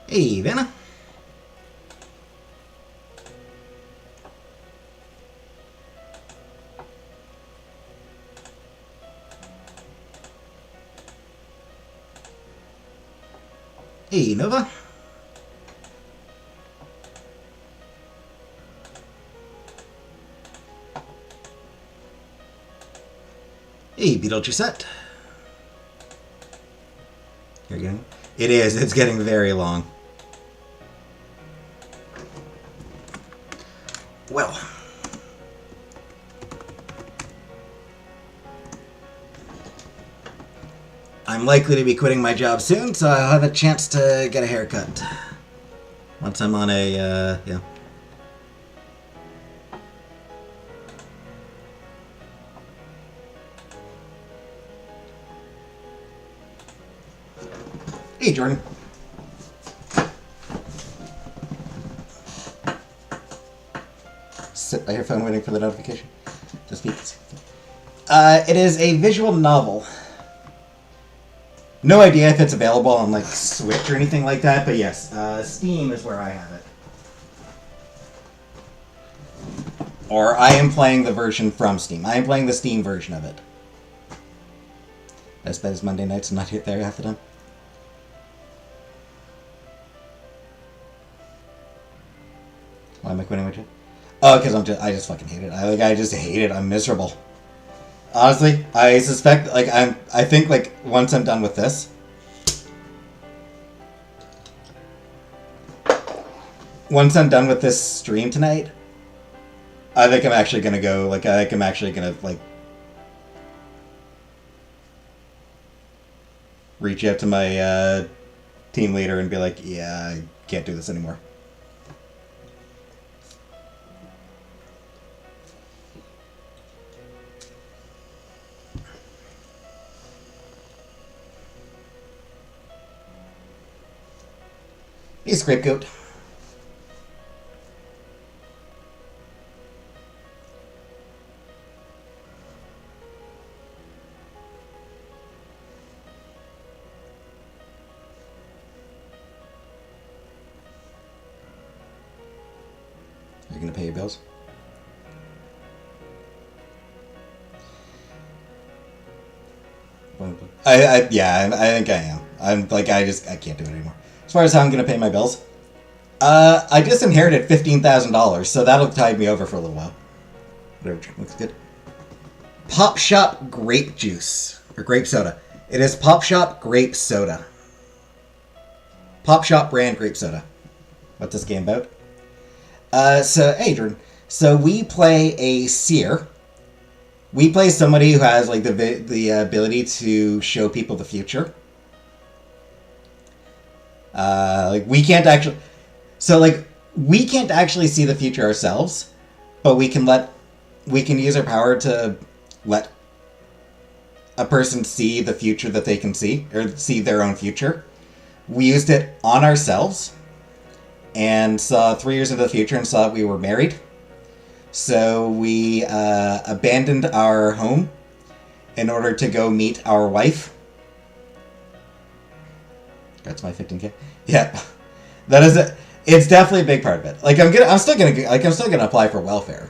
Hey, Vanna. Hey, Nova. Hey, Beetlejuice. You're getting... It is. It's getting very long. Well. I'm likely to be quitting my job soon, so I'll have a chance to get a haircut. Once I'm on a, yeah. Hey, Jordan. Sit by your phone waiting for the notification. Just because. It is a visual novel. No idea if it's available on, like, Switch or anything like that, but yes, Steam is where I have it. Or I am playing the version from Steam. I am playing the Steam version of it. Best bet is Monday nights and not hit there half the time. Why am I quitting my job? Oh, because I just fucking hate it. I just hate it. I'm miserable. Honestly, I suspect, like, I think, like, once I'm done with this, stream tonight, I think I'm actually gonna go, like, reach out to my, team leader and be like, yeah, I can't do this anymore. Hey, Scapegoat. Are you gonna pay your bills? Yeah, I think I am. I'm like, I can't do it anymore. As far as how I'm gonna pay my bills, I just inherited $15,000, so that'll tide me over for a little while. Whatever looks good. Pop Shop Grape Juice or Grape Soda. It is Pop Shop Grape Soda. Pop Shop brand grape soda. What's this game about? So Adrian, so we play a seer. We play somebody who has like the ability to show people the future. Like we can't actually, so like we can't actually see the future ourselves, but we can use our power to let a person see the future that they can see or see their own future. We used it on ourselves and saw 3 years into the future and saw that we were married. So we abandoned our home in order to go meet our wife. That's my 15K. Yeah, that is it. It's definitely a big part of it. Like I'm still gonna apply for welfare.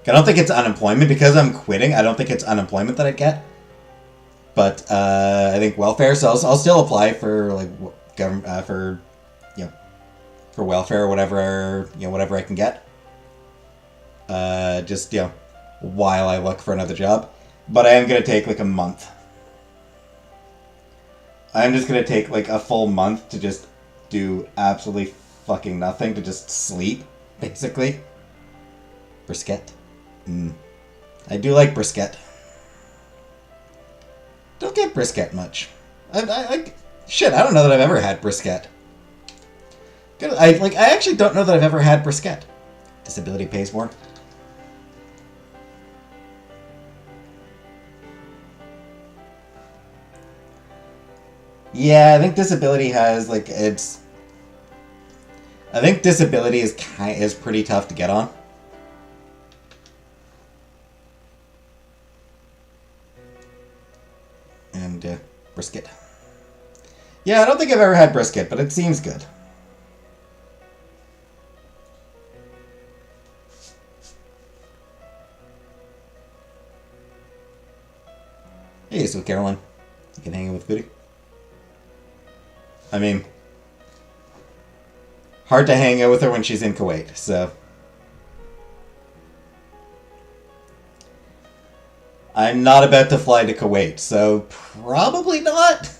I don't think it's unemployment because I'm quitting. I don't think it's unemployment that I get. But I think welfare. So I'll still apply for like government for for welfare or whatever whatever I can get. Just while I look for another job. But I am gonna take like a month. I'm just gonna take like a full month to just do absolutely fucking nothing, to just sleep, basically. Brisket. I do like brisket. Don't get brisket much. I don't know that I've ever had brisket. I actually don't know that I've ever had brisket. Disability pays more. Yeah, I think disability has like it's. I think disability is pretty tough to get on. And brisket. Yeah, I don't think I've ever had brisket, but it seems good. Hey, so Caroline, you can hang in with Goody. I mean, hard to hang out with her when she's in Kuwait, so... I'm not about to fly to Kuwait, so probably not.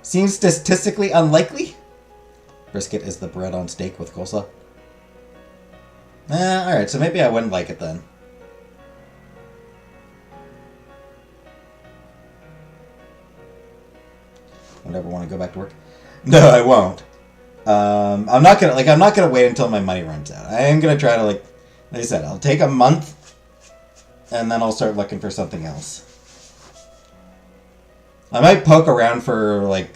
Seems statistically unlikely. Brisket is the bread on steak with coleslaw. Alright, so maybe I wouldn't like it then. Would ever want to go back to work? No, I won't. I'm not gonna wait until my money runs out. I am gonna try to like I said, I'll take a month, and then I'll start looking for something else. I might poke around for like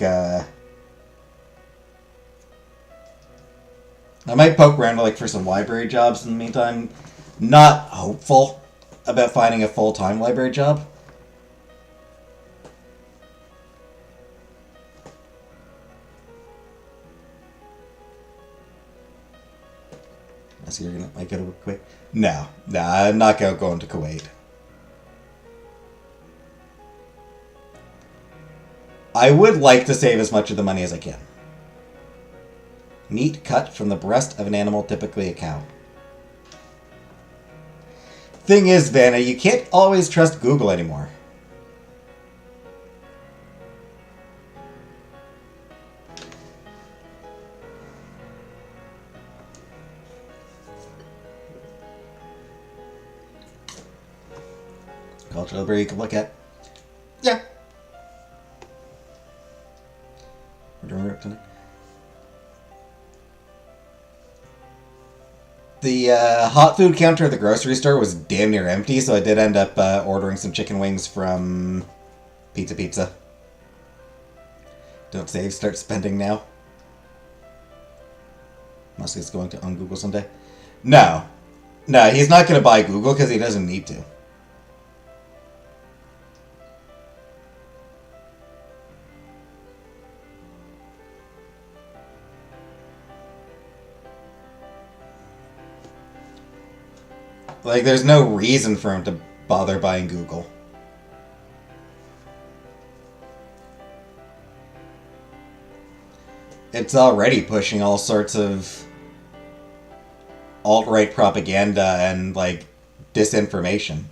for some library jobs in the meantime. Not hopeful about finding a full-time library job. So you're gonna go to Kuwait? No, I'm not gonna go into Kuwait. I would like to save as much of the money as I can. Meat cut from the breast of an animal, typically a cow. Thing is, Vanna, you can't always trust Google anymore. Cultural library you can look at. Yeah. We're doing it tonight. The hot food counter at the grocery store was damn near empty, so I did end up ordering some chicken wings from Pizza. Don't save, start spending now. Musk is going to own Google someday. No, he's not going to buy Google because he doesn't need to. Like, there's no reason for him to bother buying Google. It's already pushing all sorts of alt-right propaganda and, like, disinformation.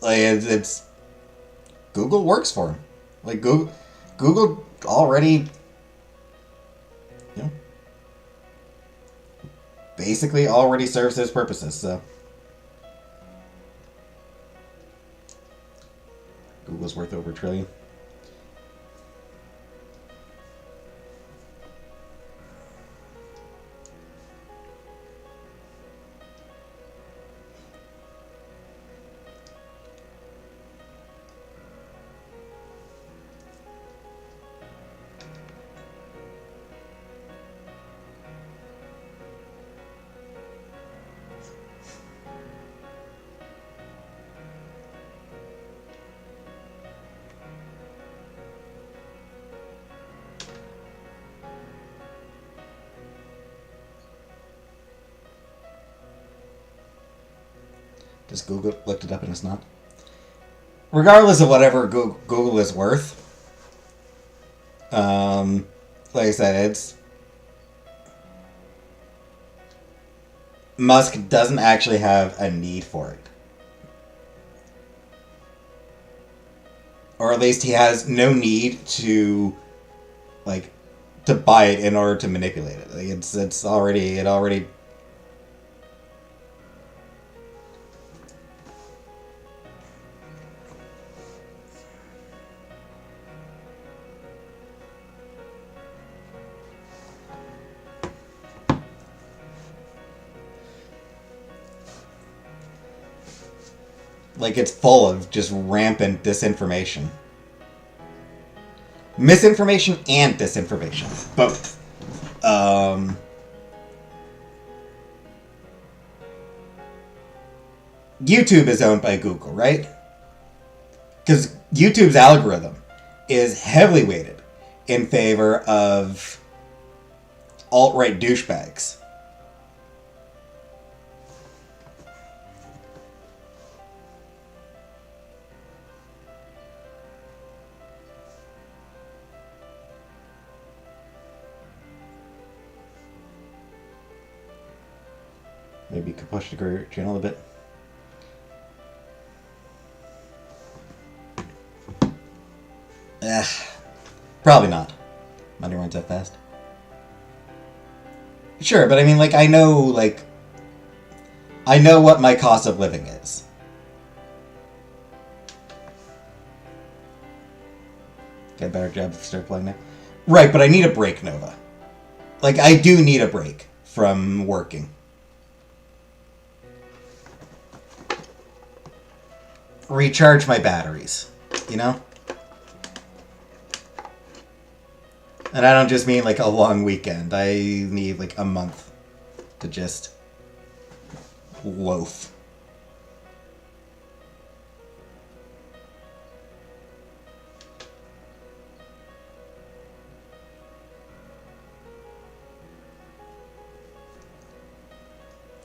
Like, it's Google works for him. Like, Google already, you know, basically already serves his purposes, so. Google's worth over $1 trillion. Just Google looked it up and it's not. Regardless of whatever Google is worth, like I said, it's Musk doesn't actually have a need for it. Or at least he has no need to, like, to buy it in order to manipulate it. Like it already. Like, it's full of just rampant disinformation. Misinformation and disinformation. Both. YouTube is owned by Google, right? Because YouTube's algorithm is heavily weighted in favor of alt-right douchebags. Maybe you could push the career channel a bit. Probably not. Money runs that fast. Sure, but I mean, like, I know what my cost of living is. Get a better job if you start playing now. Right, but I need a break, Nova. Like, I do need a break from working. Recharge my batteries, you know? And I don't just mean like a long weekend. I need like a month to just loaf.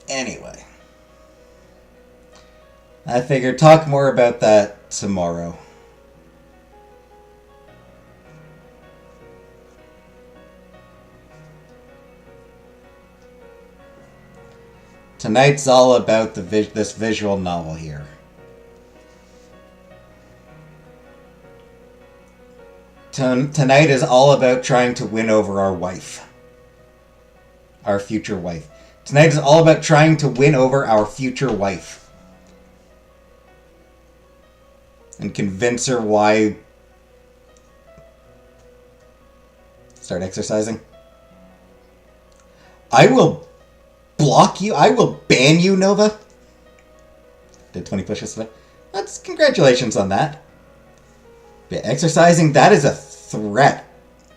Anyway. I figured talk more about that tomorrow. Tonight's all about this visual novel here. Tonight is all about trying to win over our wife. Our future wife. Tonight is all about trying to win over our future wife. And convince her why... Start exercising. I will block you. I will ban you, Nova. Did 20 push-ups today. That's congratulations on that. Yeah, exercising, that is a threat,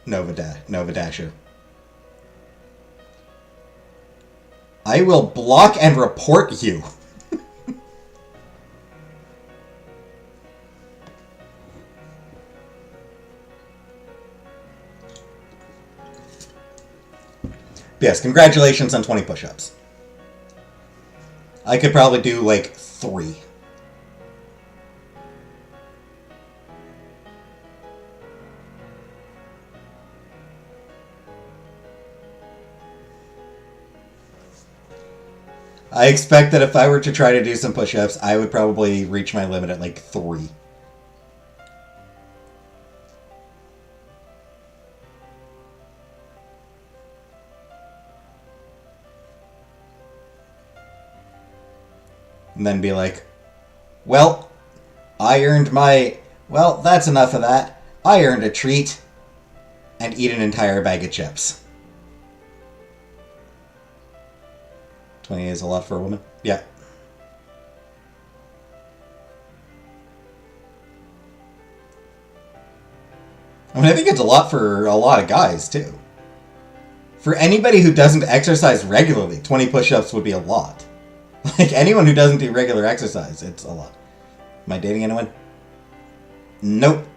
Nova Dasher. I will block and report you. Yes, congratulations on 20 push-ups. I could probably do, like, 3. I expect that if I were to try to do some push-ups, I would probably reach my limit at, like, 3. And then be like, well, I earned my... Well, that's enough of that. I earned a treat. And eat an entire bag of chips. 20 is a lot for a woman? Yeah. I mean, I think it's a lot for a lot of guys, too. For anybody who doesn't exercise regularly, 20 push-ups would be a lot. Like, anyone who doesn't do regular exercise, it's a lot. Am I dating anyone? Nope.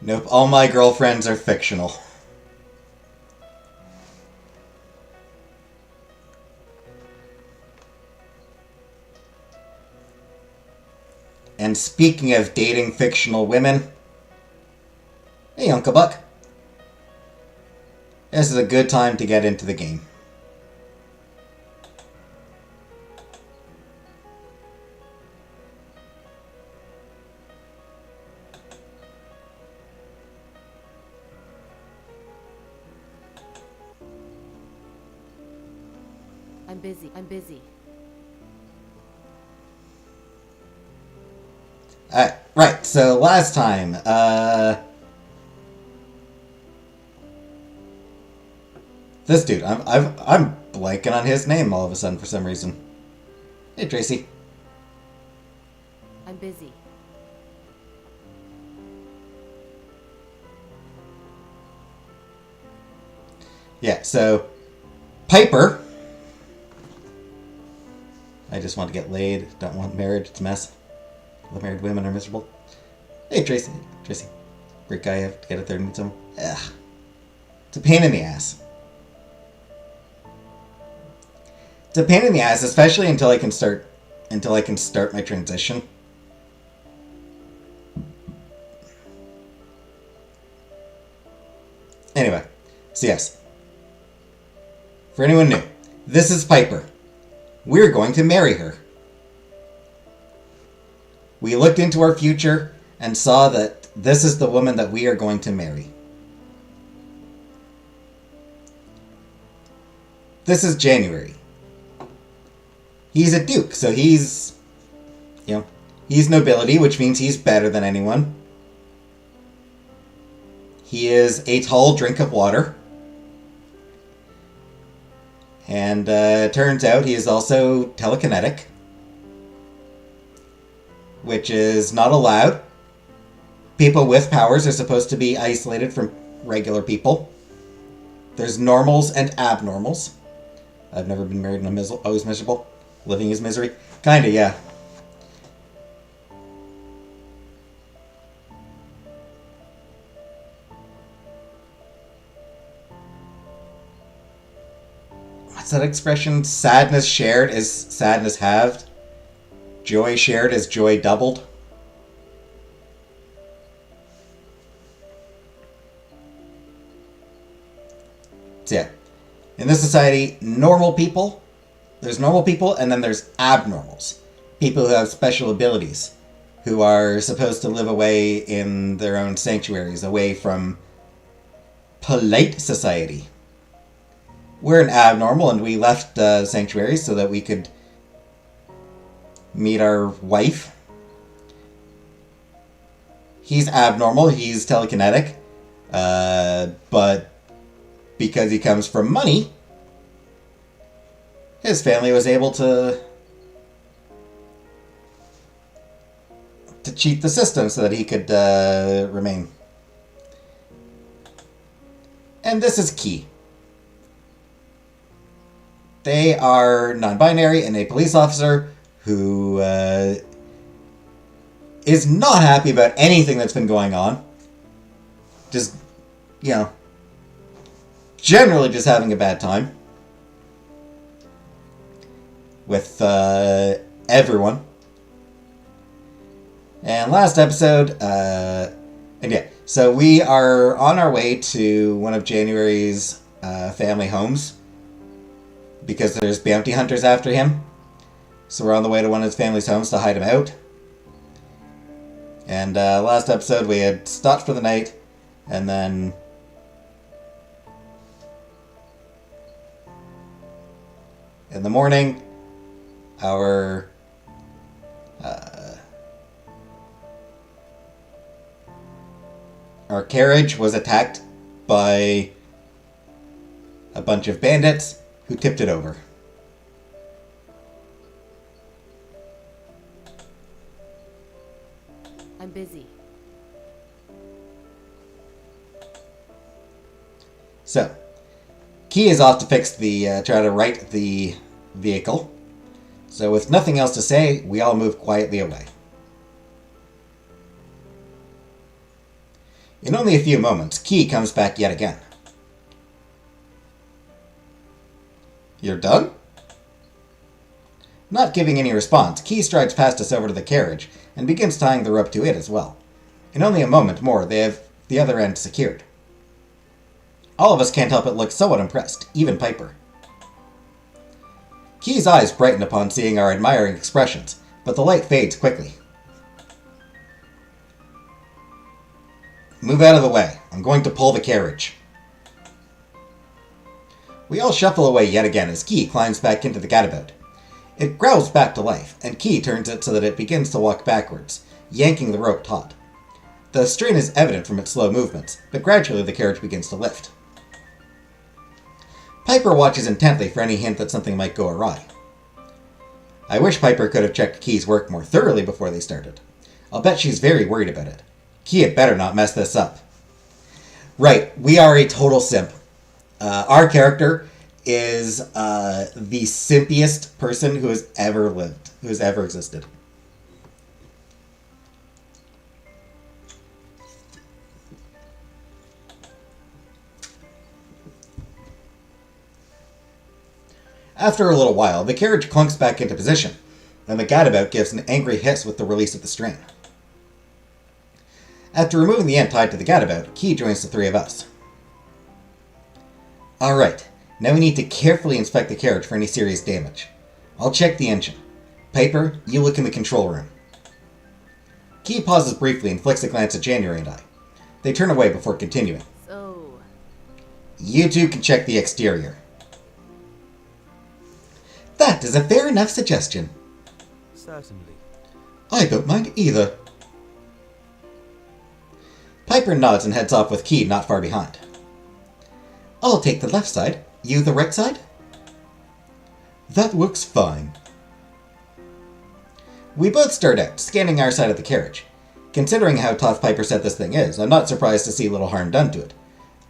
Nope, all my girlfriends are fictional. And speaking of dating fictional women, hey, Uncle Buck. This is a good time to get into the game. I'm busy. Right, so last time, this dude, I'm blanking on his name all of a sudden for some reason. Hey, Tracy. I'm busy. Yeah, so Piper. I just want to get laid. Don't want marriage. It's a mess. All married women are miserable. Hey, Tracy. Tracy. Great guy. I have to get out there and meet someone. Ugh. It's a pain in the ass. It's a pain in the ass, especially until I can start my transition. Anyway, so yes. For anyone new, this is Piper. We're going to marry her. We looked into our future and saw that this is the woman that we are going to marry. This is January. He's a duke, so he's nobility, which means he's better than anyone. He is a tall drink of water. And it turns out he is also telekinetic, which is not allowed. People with powers are supposed to be isolated from regular people. There's normals and abnormals. I've never been married and I'm always miserable. Living is misery. Kinda, yeah. What's that expression? Sadness shared is sadness halved. Joy shared is joy doubled. So yeah. In this society, there's normal people and then there's abnormals. People who have special abilities, who are supposed to live away in their own sanctuaries, away from polite society. We're an abnormal, and we left sanctuaries so that we could meet our wife. He's abnormal, he's telekinetic, but because he comes from money, his family was able to cheat the system so that he could remain. And this is key. They are non-binary and a police officer who is not happy about anything that's been going on. Just, generally just having a bad time with everyone. And last episode, so we are on our way to one of January's family homes because there's bounty hunters after him. So we're on the way to one of his family's homes to hide him out. And last episode we had stopped for the night, and then in the morning, our carriage was attacked by a bunch of bandits who tipped it over. I'm busy. So, Key is off to fix try to right the vehicle. So with nothing else to say, we all move quietly away. In only a few moments, Key comes back yet again. You're done? Not giving any response, Key strides past us over to the carriage and begins tying the rope to it as well. In only a moment more, they have the other end secured. All of us can't help but look somewhat impressed, even Piper. Key's eyes brighten upon seeing our admiring expressions, but the light fades quickly. Move out of the way. I'm going to pull the carriage. We all shuffle away yet again as Key climbs back into the gadabout. It growls back to life, and Key turns it so that it begins to walk backwards, yanking the rope taut. The strain is evident from its slow movements, but gradually the carriage begins to lift. Piper watches intently for any hint that something might go awry. I wish Piper could have checked Key's work more thoroughly before they started. I'll bet she's very worried about it. Key had better not mess this up. Right, we are a total simp. Our character is the simpiest person who has ever lived, who has ever existed. After a little while, the carriage clunks back into position, and the gadabout gives an angry hiss with the release of the strain. After removing the end tied to the gadabout, Key joins the three of us. Alright, now we need to carefully inspect the carriage for any serious damage. I'll check the engine. Piper, you look in the control room. Key pauses briefly and flicks a glance at January and I. They turn away before continuing. So... You two can check the exterior. That is a fair enough suggestion. Certainly. I don't mind either. Piper nods and heads off with Key not far behind. I'll take the left side. You the right side? That works fine. We both start out, scanning our side of the carriage. Considering how tough Piper said this thing is, I'm not surprised to see little harm done to it.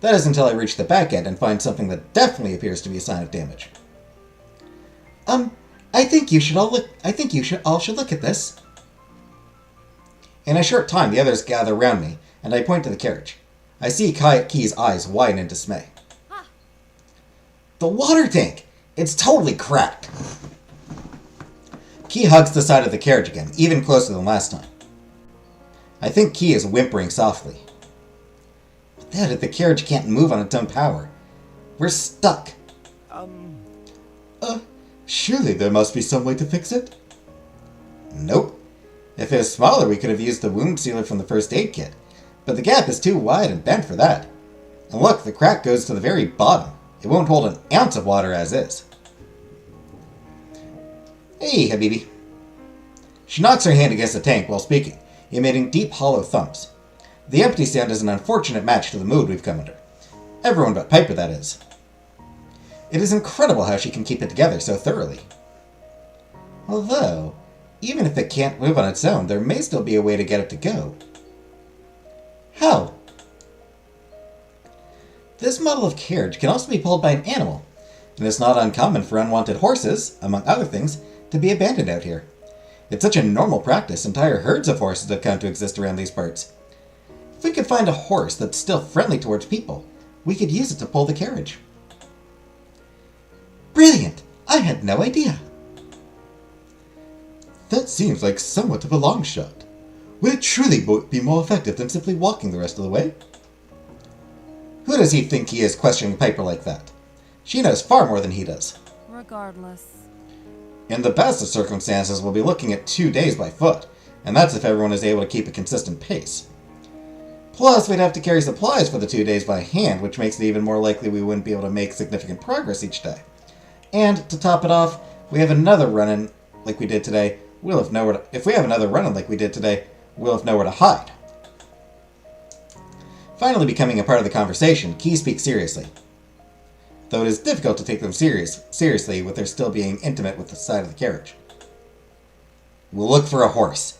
That is until I reach the back end and find something that definitely appears to be a sign of damage. I think you should all look at this. In a short time, the others gather around me, and I point to the carriage. I see Key's eyes widen in dismay. The water tank! It's totally cracked! Key hugs the side of the carriage again, even closer than last time. I think Key is whimpering softly. Dad, the carriage can't move on its own power. We're stuck. Surely there must be some way to fix it? Nope. If it was smaller, we could have used the wound sealer from the first aid kit. But the gap is too wide and bent for that. And look, the crack goes to the very bottom. It won't hold an ounce of water as is. Hey, Habibi. She knocks her hand against the tank while speaking, emitting deep, hollow thumps. The empty sound is an unfortunate match to the mood we've come under. Everyone but Piper, that is. It is incredible how she can keep it together so thoroughly. Although, even if it can't move on its own, there may still be a way to get it to go. How? This model of carriage can also be pulled by an animal, and it's not uncommon for unwanted horses, among other things, to be abandoned out here. It's such a normal practice, entire herds of horses have come to exist around these parts. If we could find a horse that's still friendly towards people, we could use it to pull the carriage. Brilliant! I had no idea. That seems like somewhat of a long shot. Would it truly be more effective than simply walking the rest of the way? Who does he think he is questioning Piper like that? She knows far more than he does. Regardless. In the best of circumstances, we'll be looking at 2 days by foot, and that's if everyone is able to keep a consistent pace. Plus, we'd have to carry supplies for the 2 days by hand, which makes it even more likely we wouldn't be able to make significant progress each day. And, to top it off, we have another run-in like we did today. If we have another run-in like we did today, we'll have nowhere to hide. Finally becoming a part of the conversation, Key speaks seriously. Though it is difficult to take them seriously with their still being intimate with the side of the carriage. We'll look for a horse.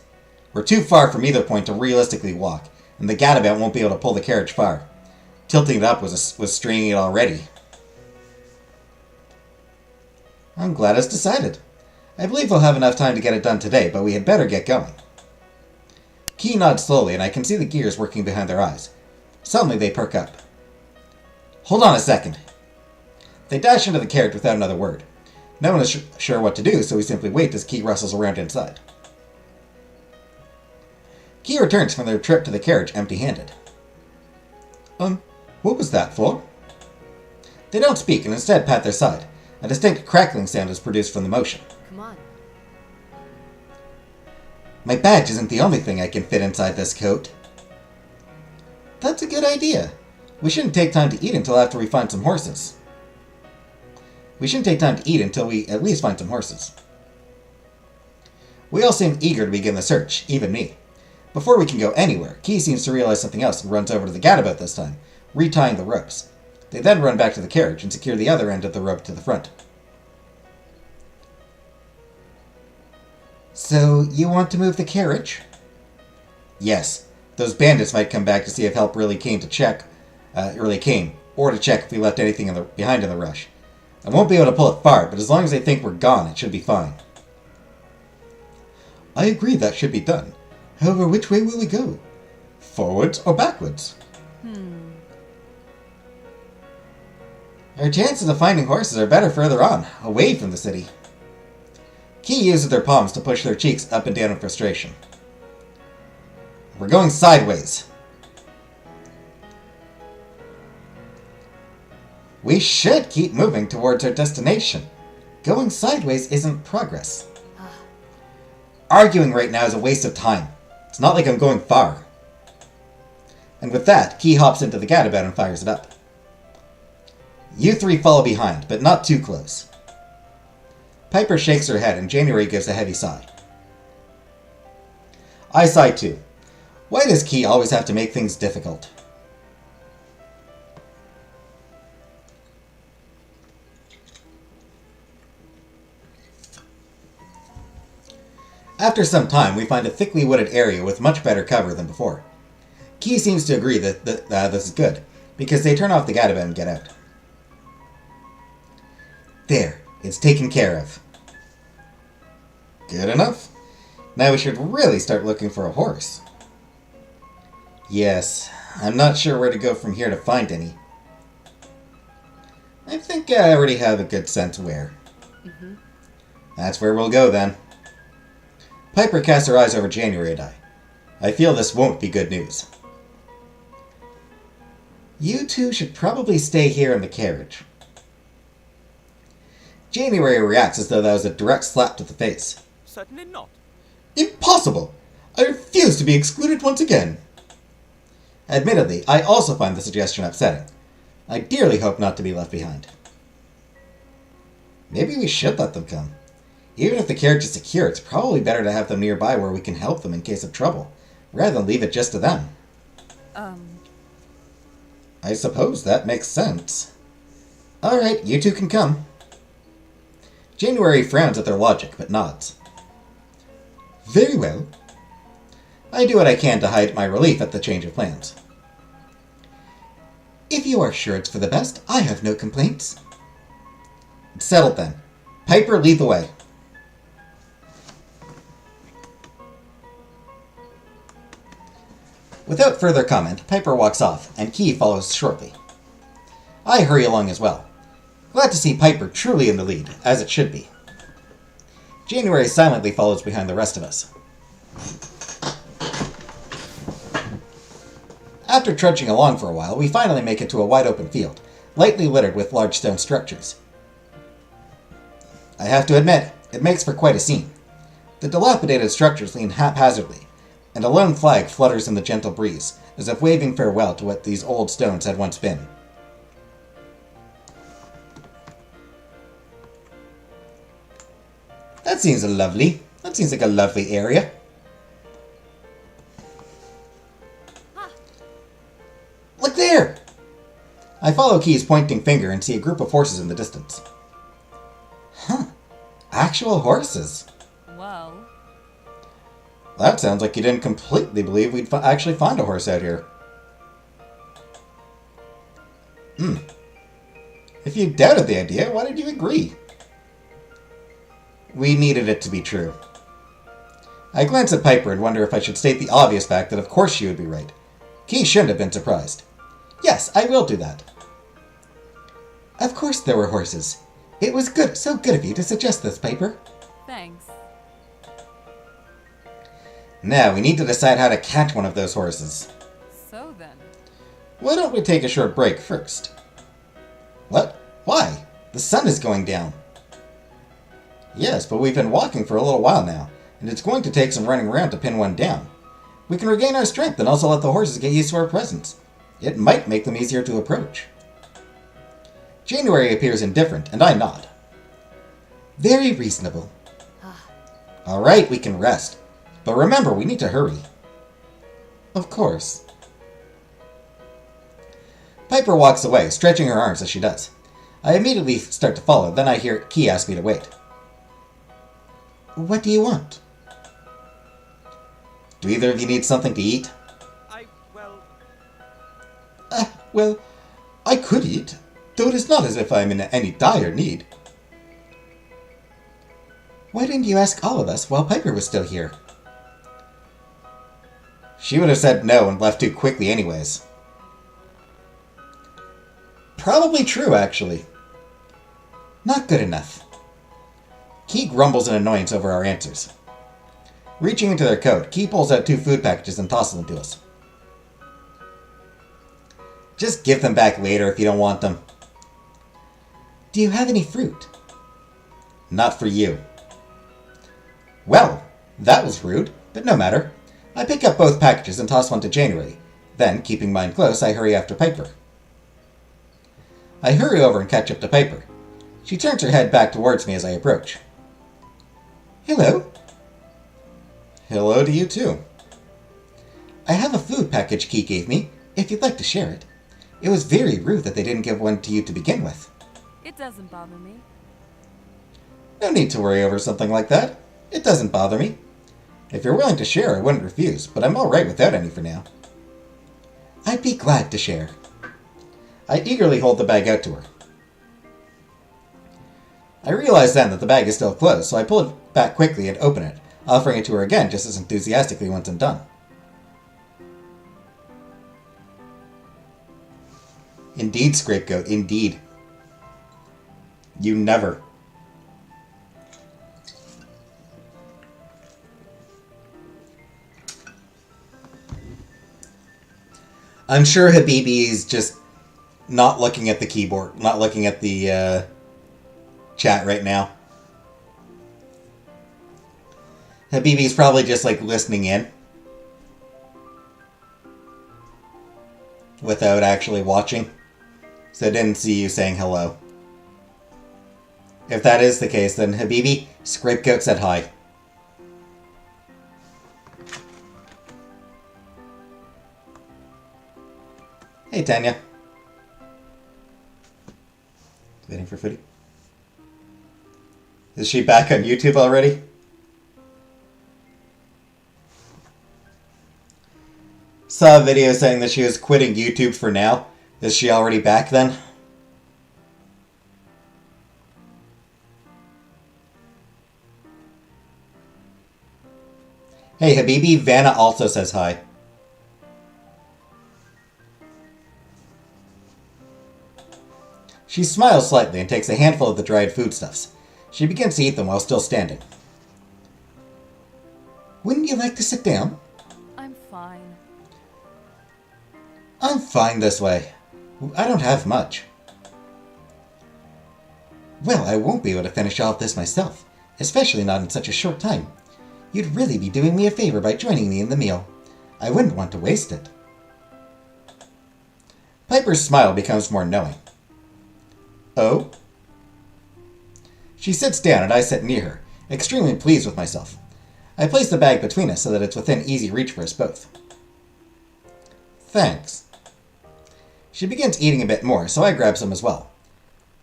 We're too far from either point to realistically walk, and the gadabout won't be able to pull the carriage far. Tilting it up was straining it already. I'm glad it's decided. I believe we'll have enough time to get it done today, but we had better get going. Key nods slowly, and I can see the gears working behind their eyes. Suddenly they perk up. Hold on a second. They dash into the carriage without another word. No one is sure what to do, so we simply wait as Key rustles around inside. Key returns from their trip to the carriage empty-handed. What was that for? They don't speak and instead pat their side. A distinct crackling sound is produced from the motion. Come on. My badge isn't the only thing I can fit inside this coat. That's a good idea. We shouldn't take time to eat until after we find some horses. We shouldn't take time to eat until we at least find some horses. We all seem eager to begin the search, even me. Before we can go anywhere, Key seems to realize something else and runs over to the gadabout this time, retying the ropes. They then run back to the carriage and secure the other end of the rope to the front. So, you want to move the carriage? Yes. Those bandits might come back to see if help really came, or to check if we left anything behind in the rush. I won't be able to pull it far, but as long as they think we're gone, it should be fine. I agree that should be done. However, which way will we go? Forwards or backwards? Our chances of finding horses are better further on, away from the city. Key uses their palms to push their cheeks up and down in frustration. We're going sideways. We should keep moving towards our destination. Going sideways isn't progress. Arguing right now is a waste of time. It's not like I'm going far. And with that, Key hops into the gadabout and fires it up. You three follow behind, but not too close. Piper shakes her head and January gives a heavy sigh. I sigh too. Why does Key always have to make things difficult? After some time, we find a thickly wooded area with much better cover than before. Key seems to agree that this is good, because they turn off the gadabout and get out. There, it's taken care of. Good enough. Now we should really start looking for a horse. Yes, I'm not sure where to go from here to find any. I think I already have a good sense where. That's where we'll go then. Piper casts her eyes over January and I feel this won't be good news. You two should probably stay here in the carriage. January reacts as though that was a direct slap to the face. Certainly not. Impossible! I refuse to be excluded once again. Admittedly, I also find the suggestion upsetting. I dearly hope not to be left behind. Maybe we should let them come. Even if the carriage is secure, it's probably better to have them nearby where we can help them in case of trouble, rather than leave it just to them. I suppose that makes sense. Alright, you two can come. January frowns at their logic, but nods. Very well. I do what I can to hide my relief at the change of plans. If you are sure it's for the best, I have no complaints. It's settled then. Piper, lead the way. Without further comment, Piper walks off, and Key follows shortly. I hurry along as well. Glad to see Piper truly in the lead, as it should be. January silently follows behind the rest of us. After trudging along for a while, we finally make it to a wide open field, lightly littered with large stone structures. I have to admit, it makes for quite a scene. The dilapidated structures lean haphazardly, and a lone flag flutters in the gentle breeze, as if waving farewell to what these old stones had once been. That seems like a lovely area. Look there! I follow Key's pointing finger and see a group of horses in the distance. Huh. Actual horses. Well. That sounds like you didn't completely believe we'd actually find a horse out here. If you doubted the idea, why did you agree? We needed it to be true. I glance at Piper and wonder if I should state the obvious fact that of course she would be right. Key shouldn't have been surprised. Yes, I will do that. Of course there were horses. It was so good of you to suggest this, Piper. Thanks. Now, we need to decide how to catch one of those horses. So then. Why don't we take a short break first? What? Why? The sun is going down. Yes, but we've been walking for a little while now, and it's going to take some running around to pin one down. We can regain our strength and also let the horses get used to our presence. It might make them easier to approach. January appears indifferent, and I nod. Very reasonable. Alright, we can rest. But remember, we need to hurry. Of course. Piper walks away, stretching her arms as she does. I immediately start to follow, then I hear Key ask me to wait. What do you want? Do either of you need something to eat? Well, Well, I could eat. though it is not as if I am in any dire need. Why didn't you ask all of us while Piper was still here? She would have said no and left too quickly anyways. Probably true, actually. Not good enough. Key grumbles in annoyance over our answers. Reaching into their coat, Key pulls out 2 food packages and tosses them to us. Just give them back later if you don't want them. Do you have any fruit? Not for you. Well, that was rude, but no matter. I pick up both packages and toss one to January. Then, keeping mine close, I hurry after Piper. I hurry over and catch up to Piper. She turns her head back towards me as I approach. Hello. Hello to you too. I have a food package Key gave me, if you'd like to share it. It was very rude that they didn't give one to you to begin with. It doesn't bother me. No need to worry over something like that. It doesn't bother me. If you're willing to share, I wouldn't refuse, but I'm alright without any for now. I'd be glad to share. I eagerly hold the bag out to her. I realize then that the bag is still closed, so I pull it back quickly and open it, offering it to her again just as enthusiastically once I'm done. Indeed, Scapegoat, indeed. You never. I'm sure Habibi's just not looking at the keyboard, not looking at the chat right now. Habibi's probably just like listening in without actually watching. So I didn't see you saying hello. If that is the case, then Habibi, Scapegoat said hi. Hey, Tanya. Waiting for Footy. Is she back on YouTube already? Saw a video saying that she was quitting YouTube for now. Is she already back then? Hey, Habibi, Vanna also says hi. She smiles slightly and takes a handful of the dried foodstuffs. She begins to eat them while still standing. Wouldn't you like to sit down? I'm fine. I'm fine this way. I don't have much. Well, I won't be able to finish all of this myself, especially not in such a short time. You'd really be doing me a favor by joining me in the meal. I wouldn't want to waste it. Piper's smile becomes more knowing. Oh? She sits down and I sit near her, extremely pleased with myself. I place the bag between us so that it's within easy reach for us both. Thanks. She begins eating a bit more, so I grab some as well.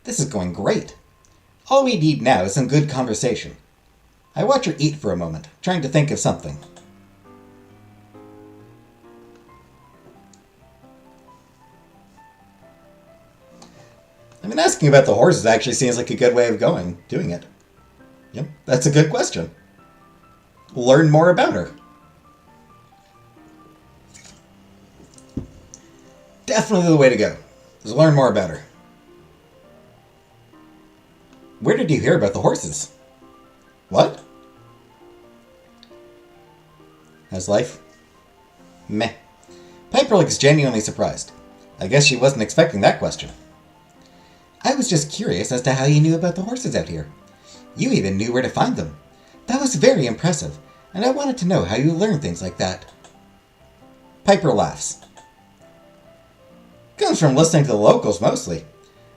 This is going great. All we need now is some good conversation. I watch her eat for a moment, trying to think of something. I mean, asking about the horses actually seems like a good way of doing it. Yep, that's a good question. Learn more about her. Definitely the way to go, is learn more about her. Where did you hear about the horses? What? How's life? Meh. Piper looks genuinely surprised. I guess she wasn't expecting that question. I was just curious as to how you knew about the horses out here. You even knew where to find them. That was very impressive, and I wanted to know how you learned things like that. Piper laughs. Comes from listening to the locals mostly.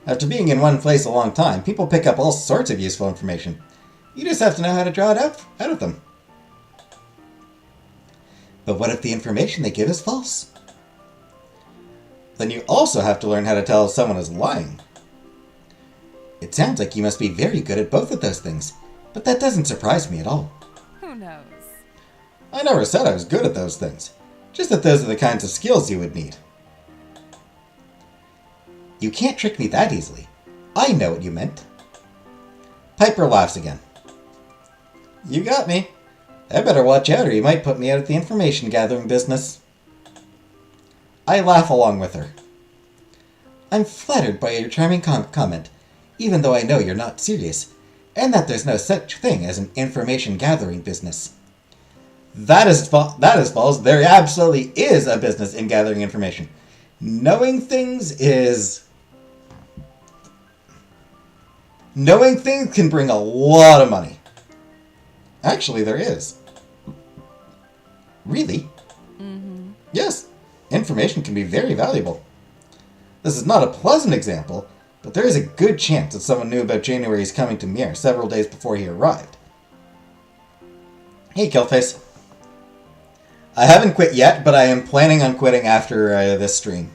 After being in one place a long time, people pick up all sorts of useful information. You just have to know how to draw it out of them. But what if the information they give is false? Then you also have to learn how to tell if someone is lying. It sounds like you must be very good at both of those things, but that doesn't surprise me at all. Who knows? I never said I was good at those things, just that those are the kinds of skills you would need. You can't trick me that easily. I know what you meant. Piper laughs again. You got me. I better watch out or you might put me out of the information gathering business. I laugh along with her. I'm flattered by your charming comment, even though I know you're not serious, and that there's no such thing as an information gathering business. That is false. There absolutely is a business in gathering information. Knowing things can bring a lot of money. Actually, there is. Really? Mm-hmm. Yes, information can be very valuable. This is not a pleasant example, but there is a good chance that someone knew about January's coming to Mir several days before he arrived. Hey, Killface. I haven't quit yet, but I am planning on quitting after this stream.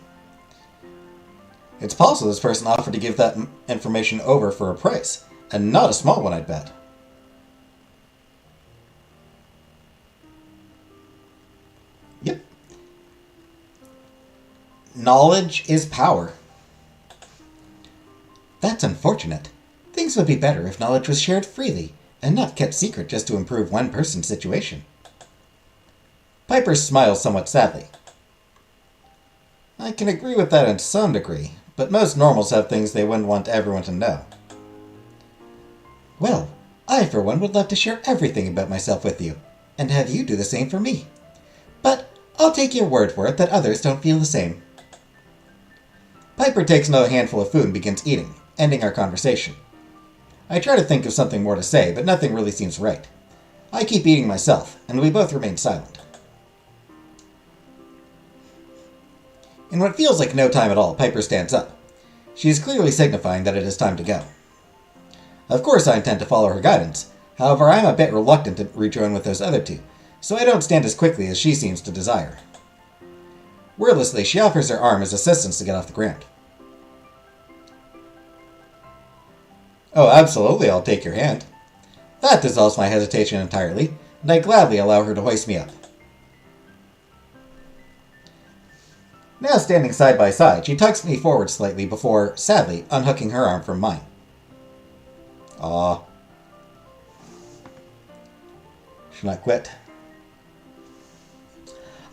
It's possible this person offered to give that information over for a price, and not a small one, I'd bet. Yep. Knowledge is power. That's unfortunate. Things would be better if knowledge was shared freely, and not kept secret just to improve one person's situation. Piper smiles somewhat sadly. I can agree with that in some degree, but most normals have things they wouldn't want everyone to know. Well, I for one would love to share everything about myself with you, and have you do the same for me. But I'll take your word for it that others don't feel the same. Piper takes another handful of food and begins eating, ending our conversation. I try to think of something more to say, but nothing really seems right. I keep eating myself, and we both remain silent. In what feels like no time at all, Piper stands up. She is clearly signifying that it is time to go. Of course I intend to follow her guidance, however I am a bit reluctant to rejoin with those other two, so I don't stand as quickly as she seems to desire. Wordlessly, she offers her arm as assistance to get off the ground. Oh, absolutely, I'll take your hand. That dissolves my hesitation entirely, and I gladly allow her to hoist me up. Now standing side by side, she tucks me forward slightly before, sadly, unhooking her arm from mine. Aw. Should not quit.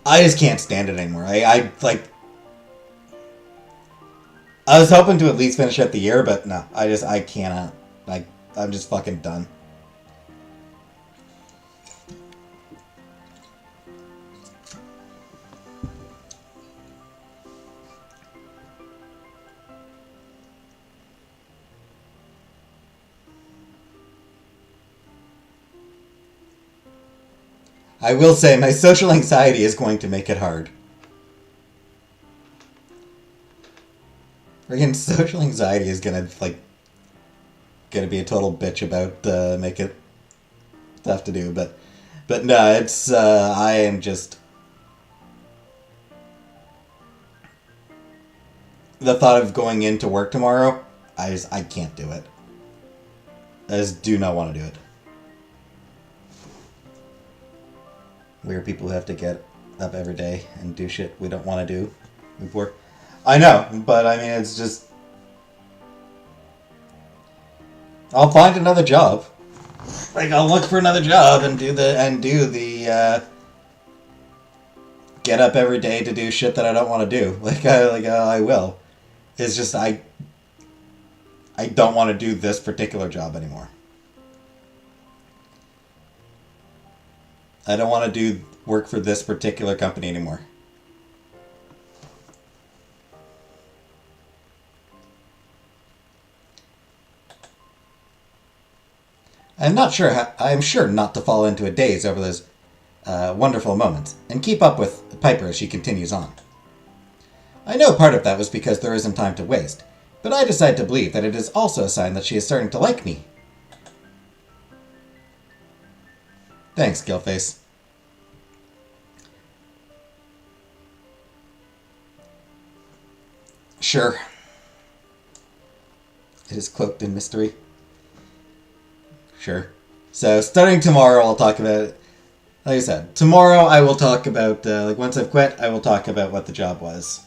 I just can't stand it anymore. I was hoping to at least finish out the year, but no. I cannot. I'm just fucking done. I will say, my social anxiety is going to make it hard. Friggin' social anxiety is gonna be a total bitch about make it tough to do, but no, it's I am just the thought of going into work tomorrow. I can't do it. I just do not want to do it. We're people who have to get up every day and do shit we don't want to do. Before, I know, but I mean, it's just. I'll find another job. I'll look for another job and do the get up every day to do shit that I don't want to do. I will. It's just I don't want to do this particular job anymore. I don't want to do work for this particular company anymore. I'm sure not to fall into a daze over those wonderful moments, and keep up with Piper as she continues on. I know part of that was because there isn't time to waste, but I decide to believe that it is also a sign that she is starting to like me. Thanks, Gillface. Sure. It is cloaked in mystery. Sure. So, starting tomorrow, I'll talk about... Like I said, tomorrow I will talk about... once I've quit, I will talk about what the job was.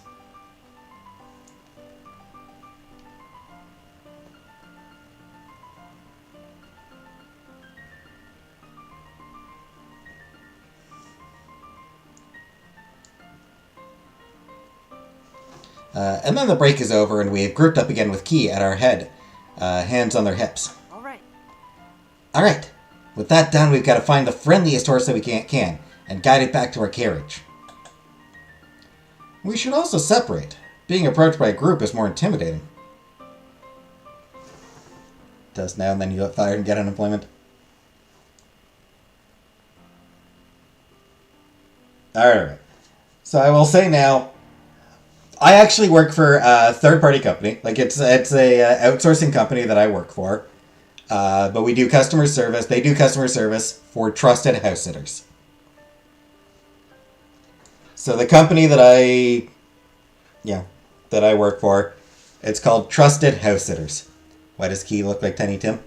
And then the break is over, and we have grouped up again with Key at our head, hands on their hips. All right. All right. With that done, we've got to find the friendliest horse that we can and guide it back to our carriage. We should also separate. Being approached by a group is more intimidating. Does now, and then you get fired and get unemployment. Alright. So I will say now, I actually work for a third-party company. Like, it's a outsourcing company that I work for. But we do customer service. They do customer service for trusted house sitters. So the company that I work for, it's called Trusted House Sitters. Why does Key look like Tiny Tim?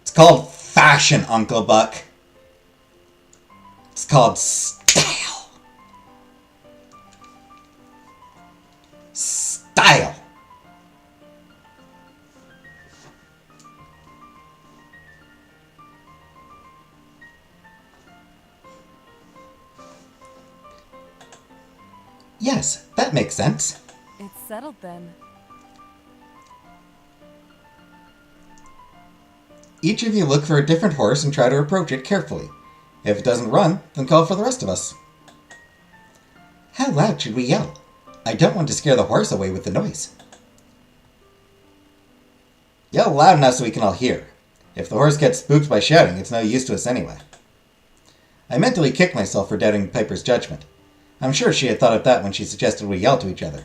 It's called fashion, Uncle Buck. It's called style. Style. Yes, that makes sense. It's settled then. Each of you look for a different horse and try to approach it carefully. If it doesn't run, then call for the rest of us. How loud should we yell? I don't want to scare the horse away with the noise. Yell loud enough so we can all hear. If the horse gets spooked by shouting, it's no use to us anyway. I mentally kicked myself for doubting Piper's judgment. I'm sure she had thought of that when she suggested we yell to each other.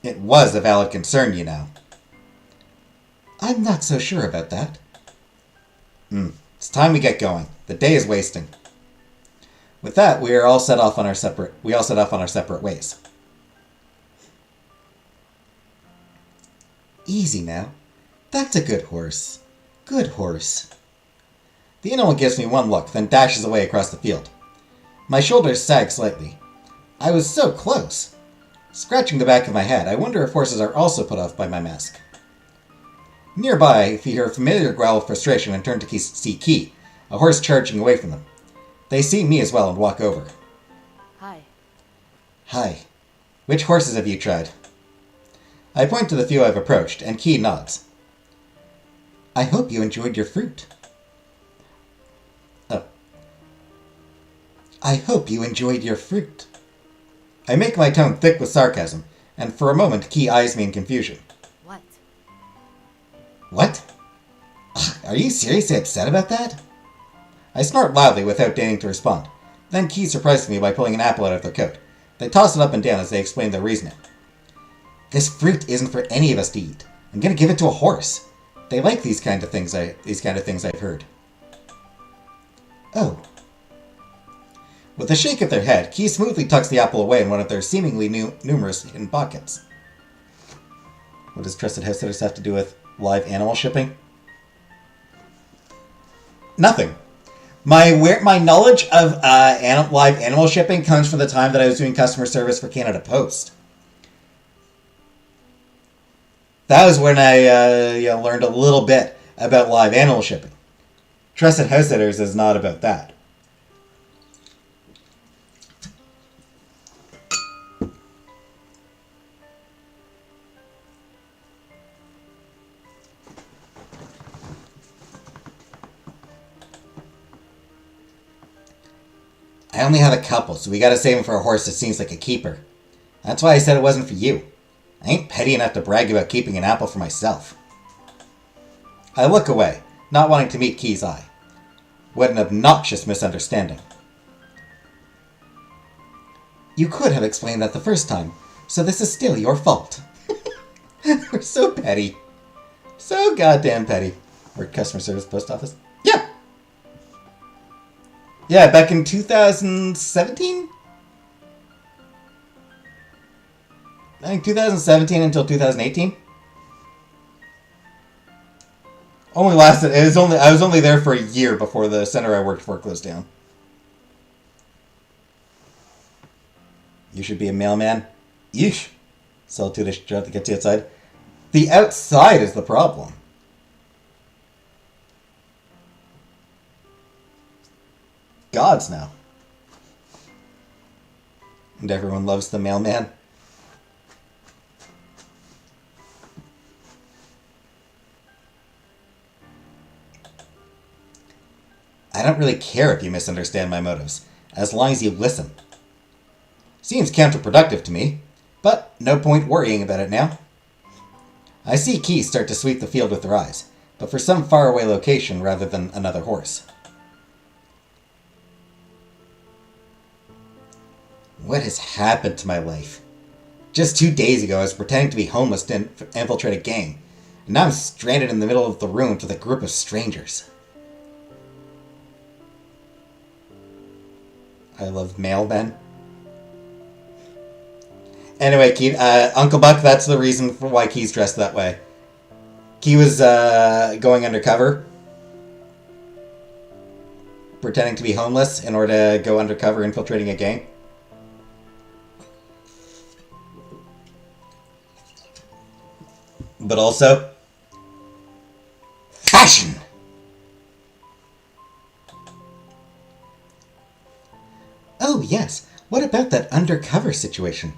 It was a valid concern, you know. I'm not so sure about that. It's time we get going. The day is wasting. With that, we all set off on our separate ways. Easy now. That's a good horse. Good horse. The animal gives me one look, then dashes away across the field. My shoulders sag slightly. I was so close. Scratching the back of my head, I wonder if horses are also put off by my mask. Nearby, if you hear a familiar growl of frustration and turn to see Key, a horse charging away from them. They see me as well and walk over. Hi. Hi. Which horses have you tried? I point to the few I've approached, and Key nods. I hope you enjoyed your fruit. Oh. I hope you enjoyed your fruit. I make my tone thick with sarcasm, and for a moment Key eyes me in confusion. What? What? Are you seriously upset about that? I snort loudly without deigning to respond. Then Key surprises me by pulling an apple out of their coat. They toss it up and down as they explain their reasoning. This fruit isn't for any of us to eat. I'm going to give it to a horse. They like these kind of things I've heard. Oh. With a shake of their head, Key smoothly tucks the apple away in one of their seemingly numerous hidden pockets. What does Trusted House Sitters have to do with live animal shipping? Nothing. My knowledge of live animal shipping comes from the time that I was doing customer service for Canada Post. That was when I learned a little bit about live animal shipping. Trusted House Sitters is not about that. I only have a couple, so we gotta save them for a horse that seems like a keeper. That's why I said it wasn't for you. I ain't petty enough to brag about keeping an apple for myself. I look away, not wanting to meet Key's eye. What an obnoxious misunderstanding. You could have explained that the first time, so this is still your fault. We're so petty. So goddamn petty. We're customer service post office? Yeah! Yeah, back in 2017? I think 2017 until 2018. I was only there for a year before the center I worked for closed down. You should be a mailman. Yeesh. Solitude job that gets you outside. The outside is the problem. Gods now. And everyone loves the mailman. I don't really care if you misunderstand my motives, as long as you listen. Seems counterproductive to me, but no point worrying about it now. I see Keys start to sweep the field with their eyes, but for some faraway location rather than another horse. What has happened to my life? Just 2 days ago I was pretending to be homeless to infiltrate a gang, and now I'm stranded in the middle of the room with a group of strangers. I love mailmen. Anyway, Key, Uncle Buck, that's the reason for why Key's dressed that way. Key was going undercover, pretending to be homeless in order to go undercover infiltrating a gang. But also, fashion! Oh, yes. What about that undercover situation?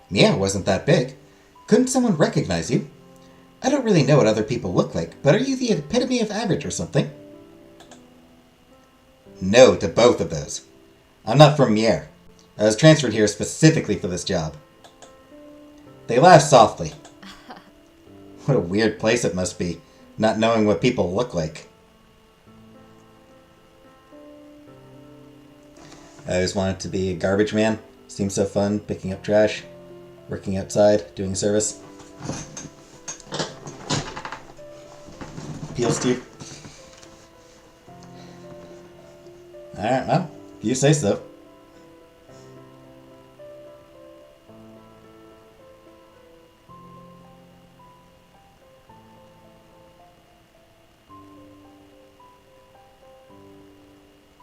Meow wasn't that big. Couldn't someone recognize you? I don't really know what other people look like, but are you the epitome of average or something? No to both of those. I'm not from Mier. I was transferred here specifically for this job. They laughed softly. What a weird place it must be, not knowing what people look like. I always wanted to be a garbage man. Seems so fun, picking up trash, working outside, doing service. Appeals to you? Alright, well, if you say so.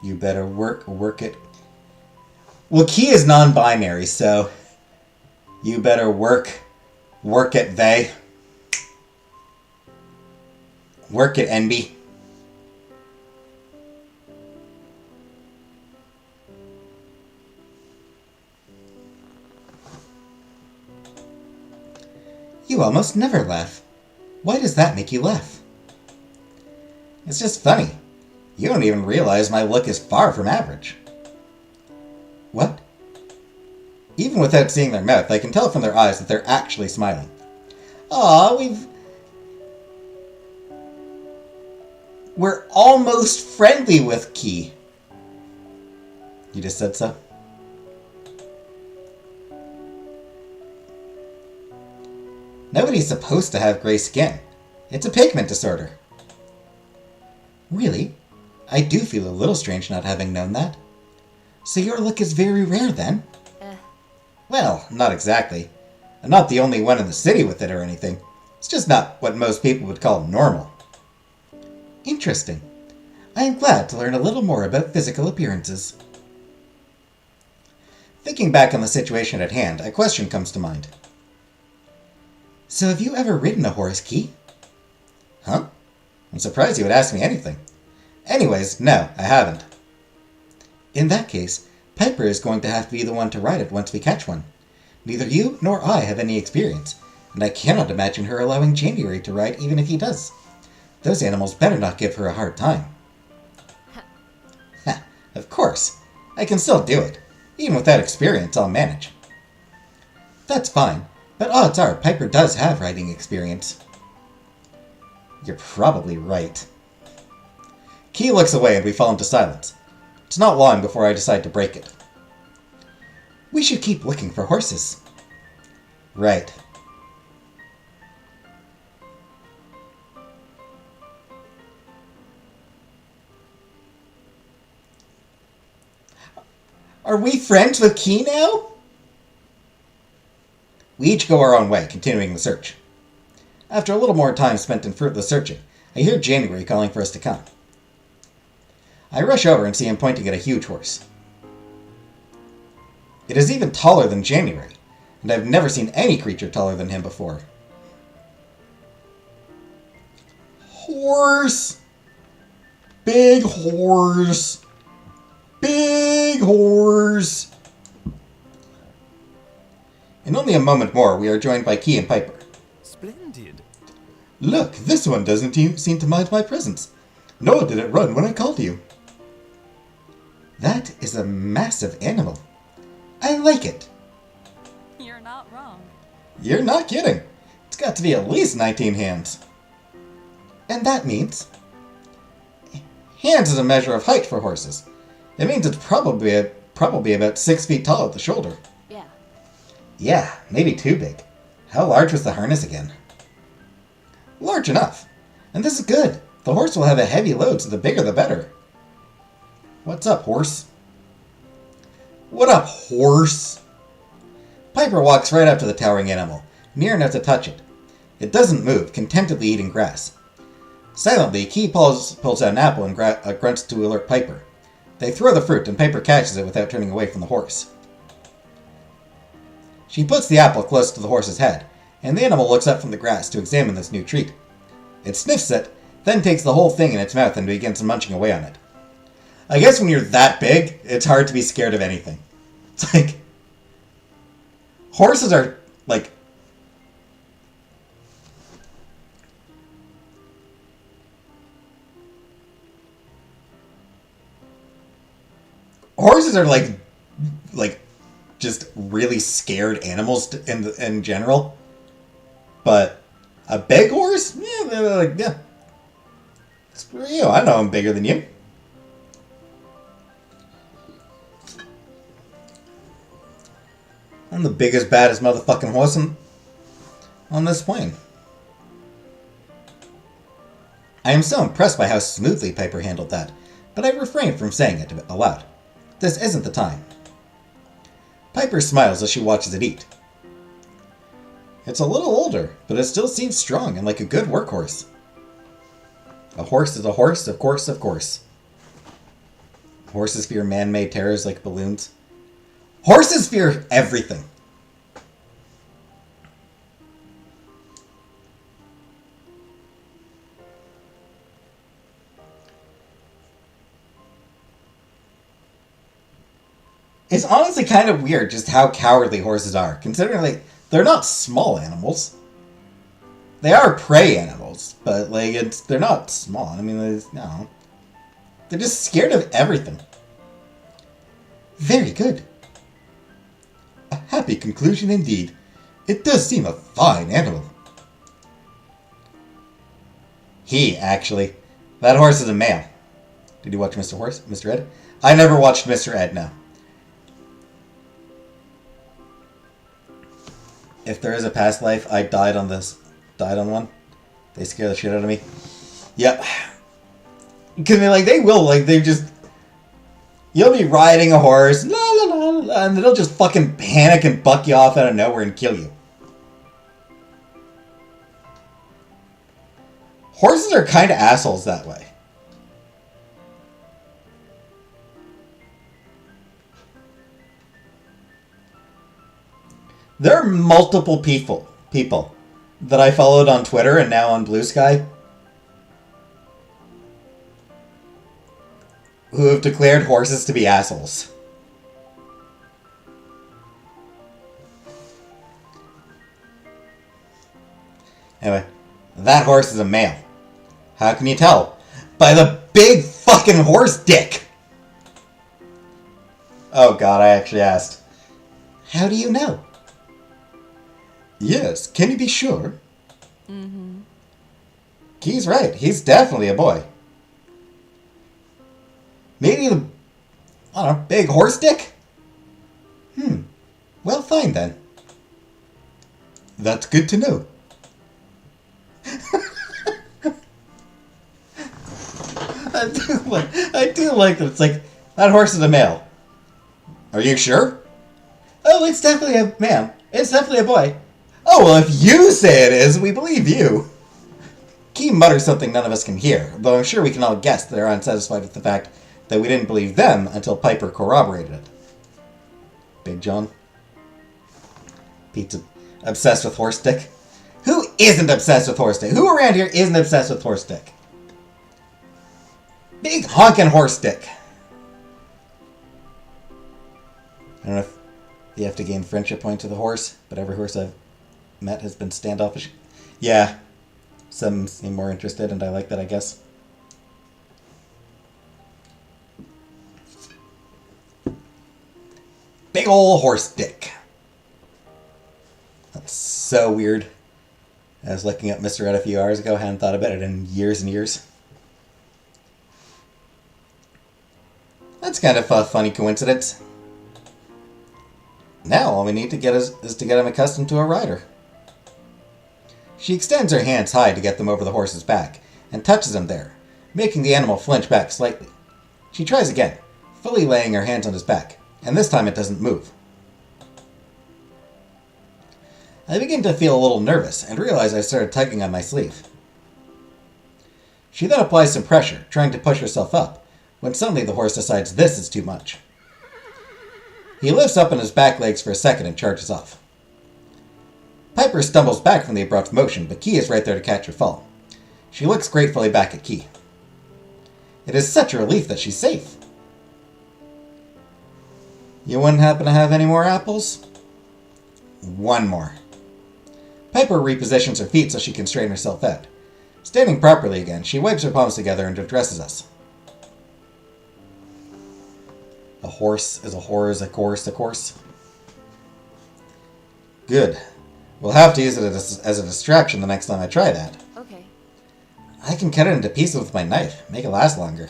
You better work it. Well, Key is non-binary, so you better work it they. Work it NB. You almost never laugh. Why does that make you laugh? It's just funny. You don't even realize my look is far from average. What? Even without seeing their mouth, I can tell from their eyes that they're actually smiling. We're almost friendly with Key. You just said so? Nobody's supposed to have gray skin. It's a pigment disorder. Really? I do feel a little strange not having known that. So your look is very rare then? Well, not exactly. I'm not the only one in the city with it or anything. It's just not what most people would call normal. Interesting. I am glad to learn a little more about physical appearances. Thinking back on the situation at hand, a question comes to mind. So have you ever ridden a horse, Key? Huh? I'm surprised you would ask me anything. Anyways, no, I haven't. In that case, Piper is going to have to be the one to ride it once we catch one. Neither you nor I have any experience, and I cannot imagine her allowing January to ride even if he does. Those animals better not give her a hard time. Ha, of course. I can still do it. Even without experience, I'll manage. That's fine, but odds are Piper does have riding experience. You're probably right. Key looks away and we fall into silence. It's not long before I decide to break it. We should keep looking for horses. Right. Are we friends with Key now? We each go our own way, continuing the search. After a little more time spent in fruitless searching, I hear January calling for us to come. I rush over and see him pointing at a huge horse. It is even taller than January, and I've never seen any creature taller than him before. Horse! Big horse! Big horse! In only a moment more, we are joined by Key and Piper. Splendid. Look, this one doesn't seem to mind my presence. Nor did it run when I called you. That is a massive animal. I like it. You're not wrong. You're not kidding. It's got to be at least 19 hands. And that means... Hands is a measure of height for horses. It means it's probably about 6 feet tall at the shoulder. Yeah. Yeah, maybe too big. How large was the harness again? Large enough. And this is good. The horse will have a heavy load, so the bigger the better. What's up, horse? What up, horse? Piper walks right up to the towering animal, near enough to touch it. It doesn't move, contentedly eating grass. Silently, Key pulls out an apple and grunts to alert Piper. They throw the fruit, and Piper catches it without turning away from the horse. She puts the apple close to the horse's head, and the animal looks up from the grass to examine this new treat. It sniffs it, then takes the whole thing in its mouth and begins munching away on it. I guess when you're that big, it's hard to be scared of anything. It's like... Horses are, like... Horses are like, just really scared animals in general. But a big horse? Yeah, they're like, yeah. Screw you, I know I'm bigger than you. I'm the biggest, baddest motherfucking horse on this plane. I am so impressed by how smoothly Piper handled that, but I refrained from saying it aloud. This isn't the time. Piper smiles as she watches it eat. It's a little older, but it still seems strong and like a good workhorse. A horse is a horse, of course, of course. Horses fear man-made terrors like balloons. Horses fear everything. It's honestly kind of weird just how cowardly horses are, considering like they're not small animals. They are prey animals, but like they're not small. I mean, no, they're just scared of everything. Very good. A happy conclusion indeed. It does seem a fine animal. Actually, that horse is a male. Did you watch Mr. Ed? I never watched Mr. Ed. No. If there is a past life, I died on one. They scare the shit out of me. Yep. Because you'll be riding a horse, la la la la, and it'll just fucking panic and buck you off out of nowhere and kill you. Horses are kind of assholes that way. There are multiple people that I followed on Twitter and now on Blue Sky who have declared horses to be assholes. Anyway, that horse is a male. How can you tell? By the big fucking horse dick! Oh god, I actually asked. How do you know? Yes, can you be sure? Mm-hmm. Key's right. He's definitely a boy. Maybe the, I don't know, big horse dick? Well, fine then. That's good to know. I do like that. It's like, that horse is a male. Are you sure? Oh, it's definitely a man. It's definitely a boy. Oh, well, if you say it is, we believe you. Key mutters something none of us can hear, though I'm sure we can all guess that they're unsatisfied with the fact that we didn't believe them until Piper corroborated it. Big John. Pete's obsessed with horse dick. Who isn't obsessed with horse dick? Who around here isn't obsessed with horse dick? Big honkin' horse dick. I don't know if you have to gain friendship points with a horse, but every horse I've met has been standoffish. Yeah, some seem more interested, and I like that, I guess. Big ol' horse dick. That's so weird. I was looking up Mr. Ed a few hours ago, hadn't thought about it in years and years. That's kind of a funny coincidence. Now all we need to get is to get him accustomed to a rider. She extends her hands high to get them over the horse's back, and touches him there, making the animal flinch back slightly. She tries again, fully laying her hands on his back, and this time it doesn't move. I begin to feel a little nervous, and realize I started tugging on my sleeve. She then applies some pressure, trying to push herself up, when suddenly the horse decides this is too much. He lifts up on his back legs for a second and charges off. Piper stumbles back from the abrupt motion, but Key is right there to catch her fall. She looks gratefully back at Key. It is such a relief that she's safe. You wouldn't happen to have any more apples? One more. Piper repositions her feet so she can straighten herself out. Standing properly again, she wipes her palms together and addresses us. A horse is a horse, a course. Good. We'll have to use it as a distraction the next time I try that. Okay. I can cut it into pieces with my knife, make it last longer.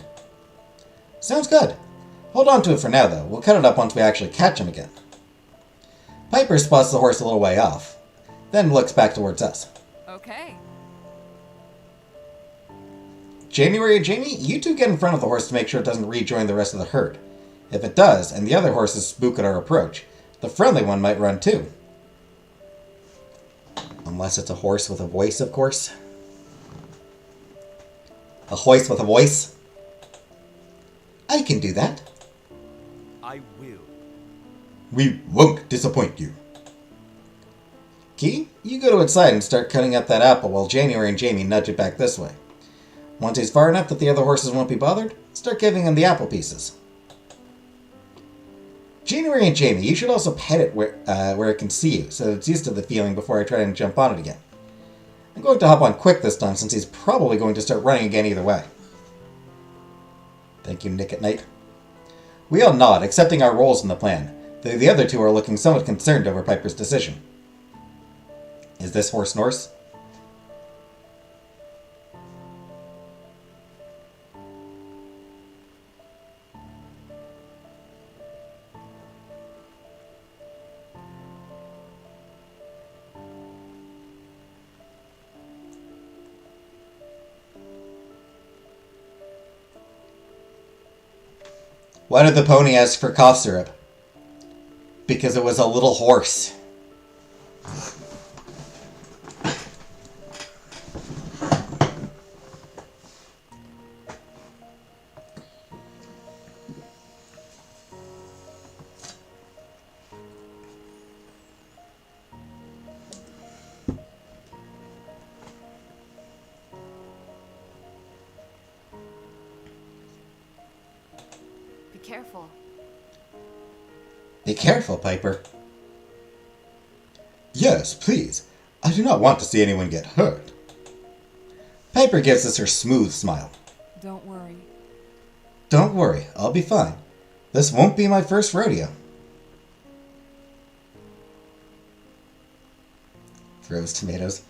Sounds good. Hold on to it for now, though. We'll cut it up once we actually catch him again. Piper spots the horse a little way off, then looks back towards us. Okay. January and Jamie, you two get in front of the horse to make sure it doesn't rejoin the rest of the herd. If it does, and the other horses spook at our approach, the friendly one might run too. Unless it's a horse with a voice, of course. A horse with a voice? I can do that. I will. We won't disappoint you. Key, you go to its side and start cutting up that apple while January and Jamie nudge it back this way. Once he's far enough that the other horses won't be bothered, start giving him the apple pieces. January and Jamie, you should also pet it where it can see you, so that it's used to the feeling before I try and jump on it again. I'm going to hop on quick this time, since he's probably going to start running again either way. Thank you, Nick at Night. We all nod, accepting our roles in the plan, though the other two are looking somewhat concerned over Piper's decision. Is this horse Norse? Why did the pony ask for cough syrup? Because it was a little horse. Careful. Be careful, Piper. Yes, please. I do not want to see anyone get hurt. Piper gives us her smooth smile. Don't worry. Don't worry, I'll be fine. This won't be my first rodeo. Throws tomatoes.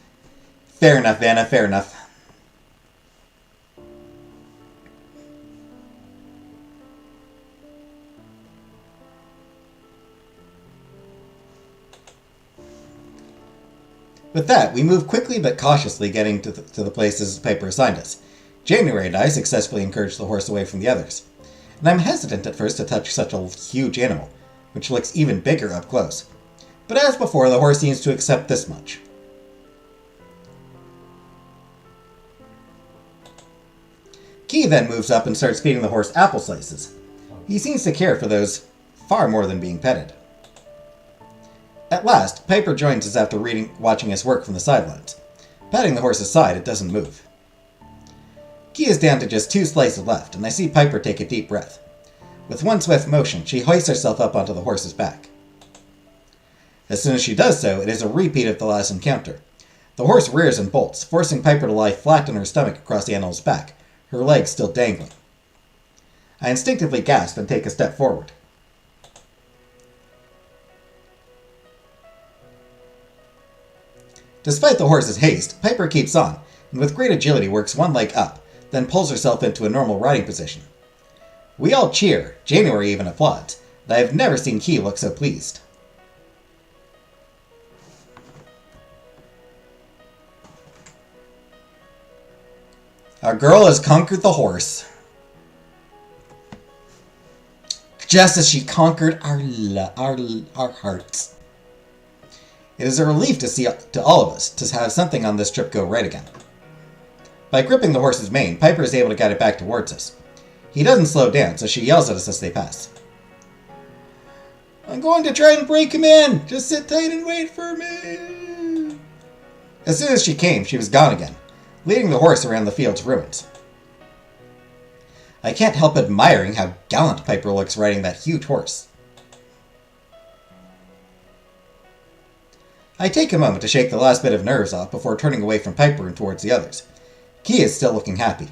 Fair enough, Vanna, fair enough. With that, we move quickly but cautiously, getting to the places Piper assigned us. January and I successfully encourage the horse away from the others, and I'm hesitant at first to touch such a huge animal, which looks even bigger up close. But as before, the horse seems to accept this much. Key then moves up and starts feeding the horse apple slices. He seems to care for those far more than being petted. At last, Piper joins us after watching us work from the sidelines. Patting the horse's side, it doesn't move. Key is down to just 2 slices left, and I see Piper take a deep breath. With one swift motion, she hoists herself up onto the horse's back. As soon as she does so, it is a repeat of the last encounter. The horse rears and bolts, forcing Piper to lie flat on her stomach across the animal's back, her legs still dangling. I instinctively gasp and take a step forward. Despite the horse's haste, Piper keeps on, and with great agility works one leg up, then pulls herself into a normal riding position. We all cheer, January even applauds, and I have never seen Key look so pleased. Our girl has conquered the horse. Just as she conquered our hearts. It is a relief to all of us to have something on this trip go right again. By gripping the horse's mane, Piper is able to guide it back towards us. He doesn't slow down, so she yells at us as they pass. I'm going to try and break him in! Just sit tight and wait for me! As soon as she came, she was gone again, leading the horse around the field's ruins. I can't help admiring how gallant Piper looks riding that huge horse. I take a moment to shake the last bit of nerves off before turning away from Piper and towards the others. Key is still looking happy.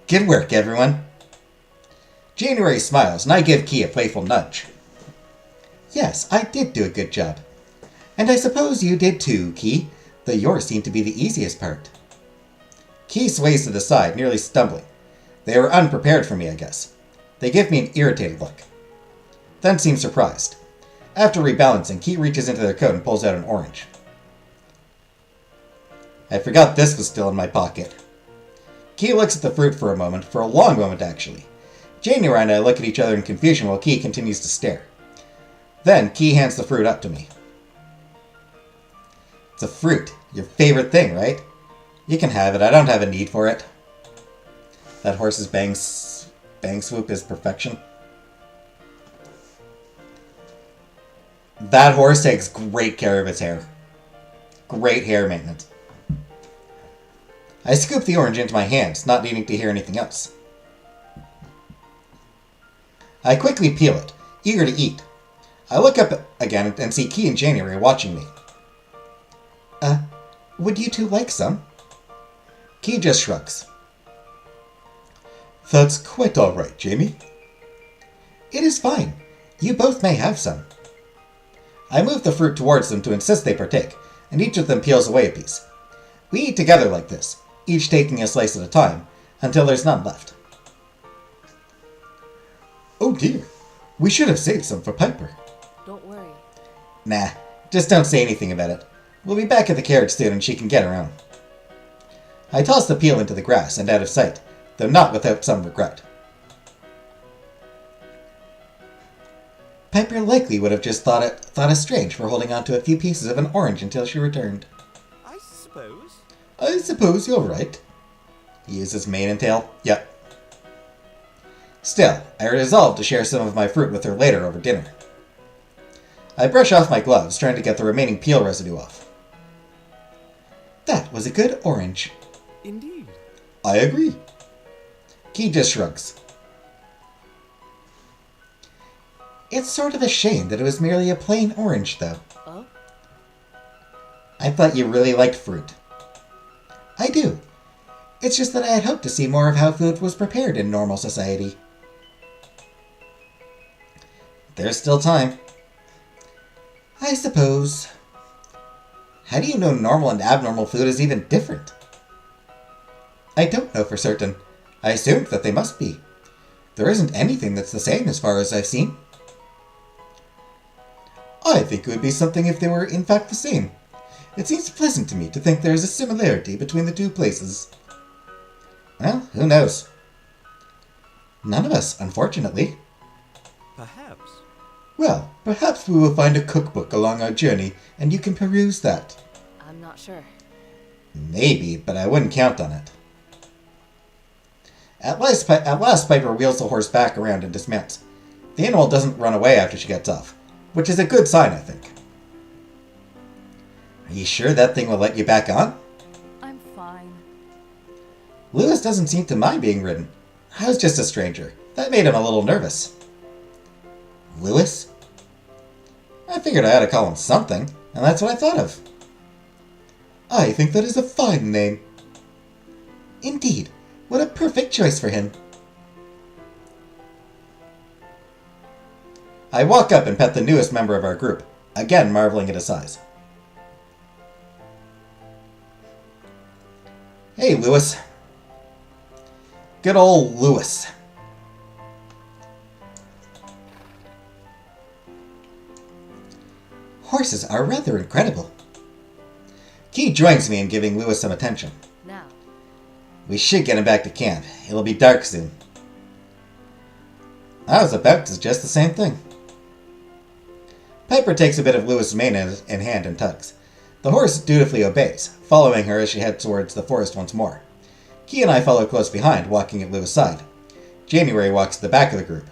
Good work, everyone. January smiles, and I give Key a playful nudge. Yes, I did do a good job. And I suppose you did too, Key, though yours seemed to be the easiest part. Key sways to the side, nearly stumbling. They were unprepared for me, I guess. They give me an irritated look. Then seem surprised. After rebalancing, Key reaches into their coat and pulls out an orange. I forgot this was still in my pocket. Key looks at the fruit for a moment, for a long moment actually. January and I look at each other in confusion while Key continues to stare. Then Key hands the fruit up to me. It's a fruit, your favorite thing, right? You can have it, I don't have a need for it. That horse's bang swoop is perfection. That horse takes great care of its hair. Great hair maintenance. I scoop the orange into my hands, not needing to hear anything else. I quickly peel it, eager to eat. I look up again and see Key and January watching me. Would you two like some? Key just shrugs. That's quite all right, Jamie. It is fine. You both may have some. I move the fruit towards them to insist they partake, and each of them peels away a piece. We eat together like this, each taking a slice at a time, until there's none left. Oh dear, we should have saved some for Piper. Don't worry. Nah, just don't say anything about it. We'll be back at the carriage soon and she can get her own. I toss the peel into the grass and out of sight, though not without some regret. Piper likely would have just thought us strange for holding on to a few pieces of an orange until she returned. I suppose you're right. He uses mane and tail. Yep. Still, I resolve to share some of my fruit with her later over dinner. I brush off my gloves, trying to get the remaining peel residue off. That was a good orange. Indeed. I agree. Key just shrugs. It's sort of a shame that it was merely a plain orange, though. Oh? I thought you really liked fruit. I do. It's just that I had hoped to see more of how food was prepared in normal society. There's still time. I suppose. How do you know normal and abnormal food is even different? I don't know for certain. I assumed that they must be. There isn't anything that's the same as far as I've seen. I think it would be something if they were in fact the same. It seems pleasant to me to think there is a similarity between the two places. Well, who knows? None of us, unfortunately. Perhaps. Well, perhaps we will find a cookbook along our journey, and you can peruse that. I'm not sure. Maybe, but I wouldn't count on it. At last, Piper wheels the horse back around and dismounts. The animal doesn't run away after she gets off, which is a good sign, I think. Are you sure that thing will let you back on? I'm fine. Lewis doesn't seem to mind being ridden. I was just a stranger. That made him a little nervous. Lewis? I figured I had to call him something, and that's what I thought of. I think that is a fine name. Indeed. What a perfect choice for him. I walk up and pet the newest member of our group, again marveling at his size. Hey, Lewis. Good old Lewis. Horses are rather incredible. Key joins me in giving Lewis some attention. Now. We should get him back to camp. It'll be dark soon. I was about to suggest the same thing. Piper takes a bit of Lewis' mane in hand and tugs. The horse dutifully obeys, following her as she heads towards the forest once more. Key and I follow close behind, walking at Lewis' side. January walks to the back of the group.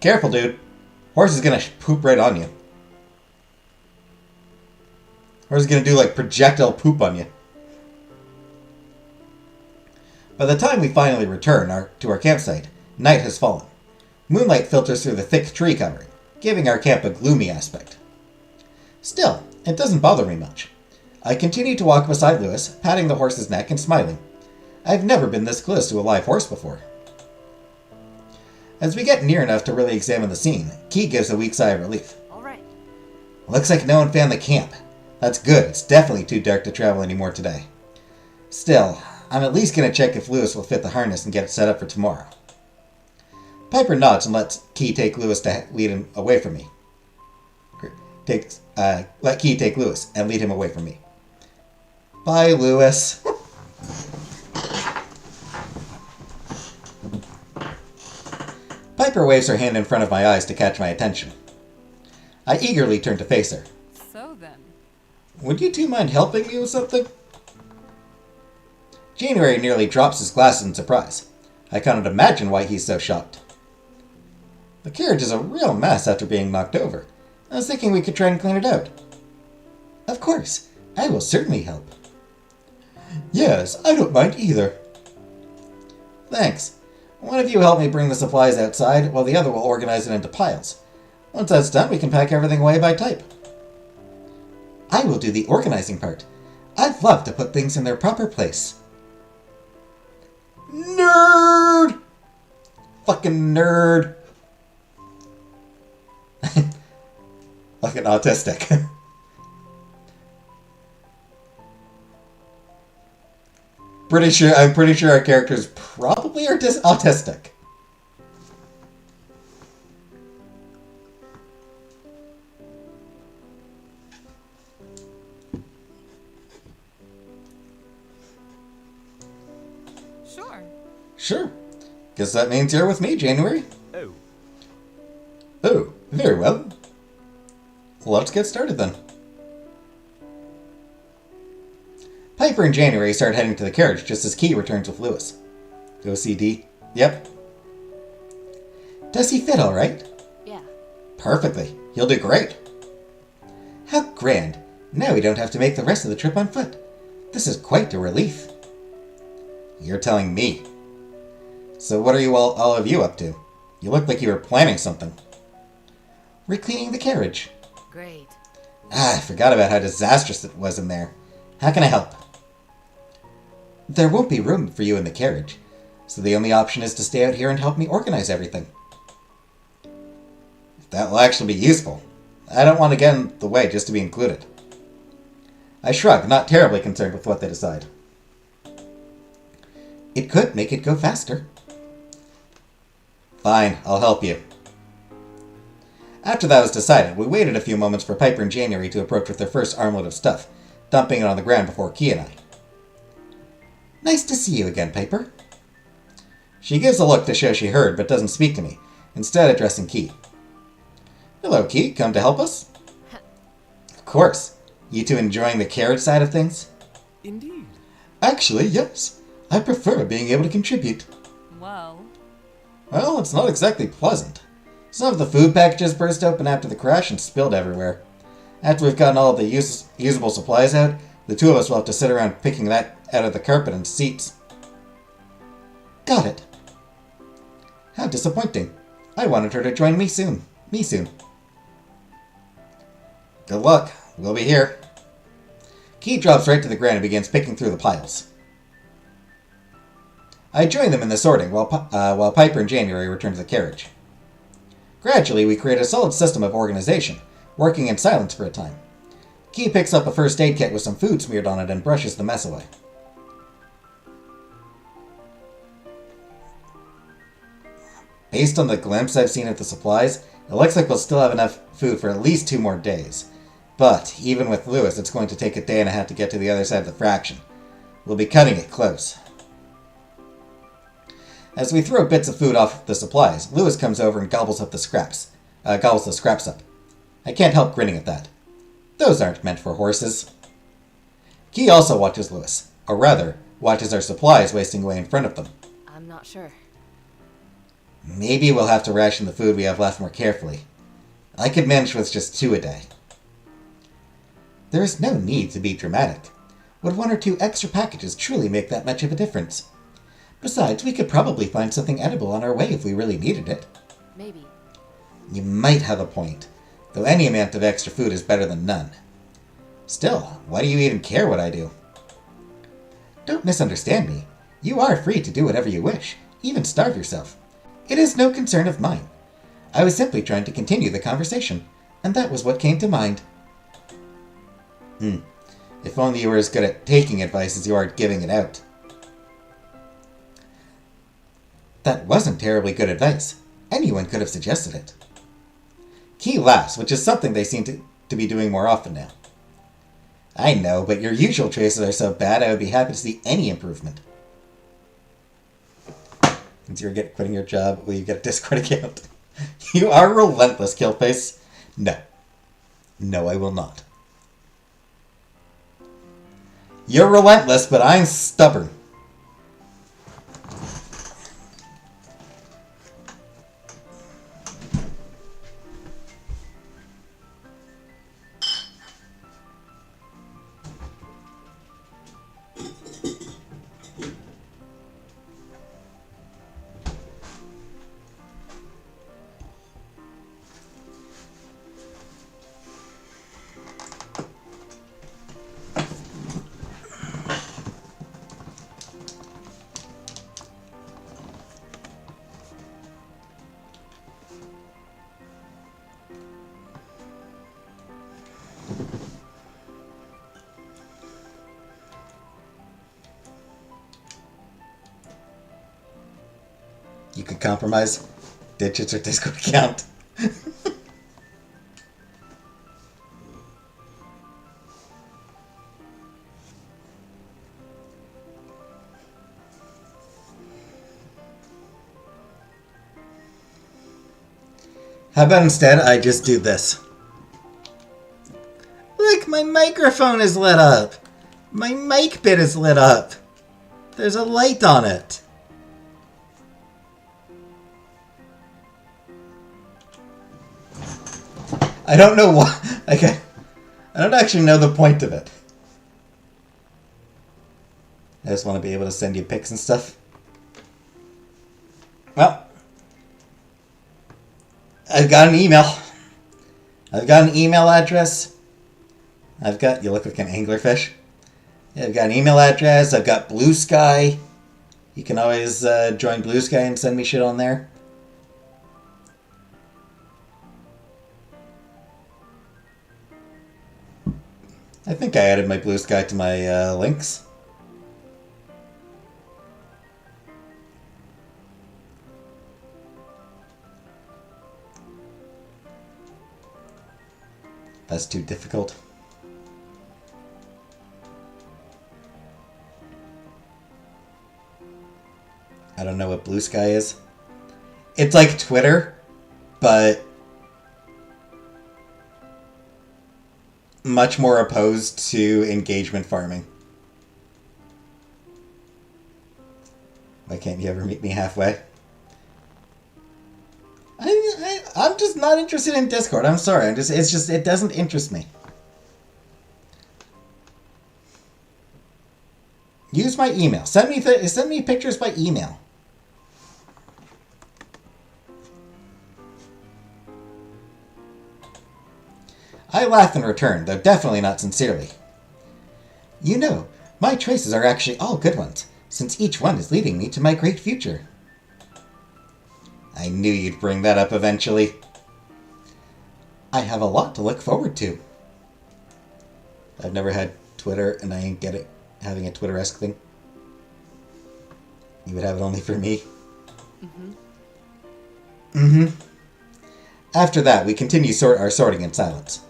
Careful, dude. Horse is gonna poop right on you. Horse is gonna do like projectile poop on you. By the time we finally return to our campsite, night has fallen. Moonlight filters through the thick tree covering, giving our camp a gloomy aspect. Still, it doesn't bother me much. I continue to walk beside Lewis, patting the horse's neck and smiling. I've never been this close to a live horse before. As we get near enough to really examine the scene, Key gives a weak sigh of relief. All right. Looks like no one found the camp. That's good. It's definitely too dark to travel anymore today. Still, I'm at least going to check if Lewis will fit the harness and get it set up for tomorrow. Piper nods and lets Key take Lewis to lead him away from me. Let Key take Lewis and lead him away from me. Bye, Lewis. Piper waves her hand in front of my eyes to catch my attention. I eagerly turn to face her. So then. Would you two mind helping me with something? January nearly drops his glasses in surprise. I cannot imagine why he's so shocked. The carriage is a real mess after being knocked over. I was thinking we could try and clean it out. Of course. I will certainly help. Yes, I don't mind either. Thanks. One of you help me bring the supplies outside, while the other will organize it into piles. Once that's done, we can pack everything away by type. I will do the organizing part. I'd love to put things in their proper place. Nerd! Fucking nerd. Fucking autistic. I'm pretty sure our characters probably are autistic. Sure. Guess that means you're with me, January. Oh. Oh, very well. Let's get started then. Piper and January start heading to the carriage just as Key returns with Lewis. OCD? Yep. Does he fit all right? Yeah. Perfectly. He'll do great. How grand. Now we don't have to make the rest of the trip on foot. This is quite a relief. You're telling me. So what are you all of you up to? You look like you were planning something. We're cleaning the carriage. Great. I forgot about how disastrous it was in there. How can I help? There won't be room for you in the carriage, so the only option is to stay out here and help me organize everything. That will actually be useful. I don't want to get in the way just to be included. I shrug, not terribly concerned with what they decide. It could make it go faster. Fine, I'll help you. After that was decided, we waited a few moments for Piper and January to approach with their first armload of stuff, dumping it on the ground before Key and I. Nice to see you again, Piper. She gives a look to show she heard, but doesn't speak to me, instead addressing Key. Hello, Key. Come to help us? Of course. You two enjoying the carriage side of things? Indeed. Actually, yes. I prefer being able to contribute. Well, it's not exactly pleasant. Some of the food packages burst open after the crash and spilled everywhere. After we've gotten all of the usable supplies out, the two of us will have to sit around picking that out of the carpet and seats. Got it. How disappointing. I wanted her to join me soon. Me soon. Good luck. We'll be here. Key drops right to the ground and begins picking through the piles. I join them in the sorting while Piper and January return to the carriage. Gradually, we create a solid system of organization, working in silence for a time. Key picks up a first aid kit with some food smeared on it and brushes the mess away. Based on the glimpse I've seen of the supplies, it looks like we'll still have enough food for at least 2 more days. But, even with Lewis, it's going to take a day and a half to get to the other side of the fraction. We'll be cutting it close. As we throw bits of food off the supplies, Lewis comes over and gobbles the scraps up. I can't help grinning at that. Those aren't meant for horses. Key also watches Lewis, or rather, watches our supplies wasting away in front of them. I'm not sure. Maybe we'll have to ration the food we have left more carefully. I could manage with just 2 a day. There is no need to be dramatic. Would 1 or 2 extra packages truly make that much of a difference? Besides, we could probably find something edible on our way if we really needed it. Maybe. You might have a point, though any amount of extra food is better than none. Still, why do you even care what I do? Don't misunderstand me. You are free to do whatever you wish, even starve yourself. It is no concern of mine. I was simply trying to continue the conversation, and that was what came to mind. If only you were as good at taking advice as you are at giving it out. That wasn't terribly good advice. Anyone could have suggested it. Key laughs, which is something they seem to be doing more often now. I know, but your usual choices are so bad I would be happy to see any improvement. Since you're quitting your job, will you get a Discord account? You are relentless, Killface. No. No, I will not. You're relentless, but I'm stubborn. You could compromise. Ditch your Discord account. How about instead I just do this? Look, my microphone is lit up. My mic bit is lit up. There's a light on it. I don't know why. Okay. I don't actually know the point of it. I just want to be able to send you pics and stuff. Well, I've got an email. I've got an email address. I've got, you look like an anglerfish. Yeah, I've got an email address. I've got Blue Sky. You can always join Blue Sky and send me shit on there. I think I added my Blue Sky to my links. That's too difficult. I don't know what Blue Sky is. It's like Twitter, but much more opposed to engagement farming. Why can't you ever meet me halfway? I'm just not interested in Discord. I'm sorry. It doesn't interest me. Use my email. Send me pictures by email. I laugh in return, though definitely not sincerely. You know, my choices are actually all good ones, since each one is leading me to my great future. I knew you'd bring that up eventually. I have a lot to look forward to. I've never had Twitter, and I ain't get it having a Twitter-esque thing. You would have it only for me? After that, we continue our sorting in silence.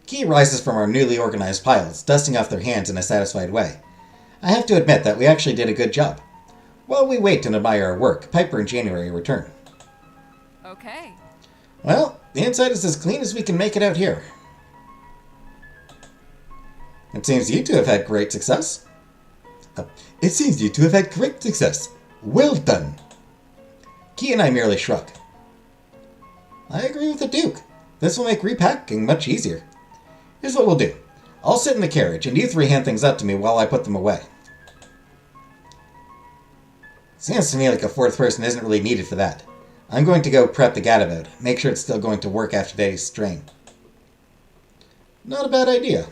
Key rises from our newly organized piles, dusting off their hands in a satisfied way. I have to admit that we actually did a good job. While we wait and admire our work, Piper and January return. Okay. Well, the inside is as clean as we can make it out here. It seems you two have had great success. Well done. Key and I merely shrug. I agree with the Duke. This will make repacking much easier. Here's what we'll do. I'll sit in the carriage, and you three hand things up to me while I put them away. Seems to me like a fourth person isn't really needed for that. I'm going to go prep the gadabout, make sure it's still going to work after today's strain. Not a bad idea.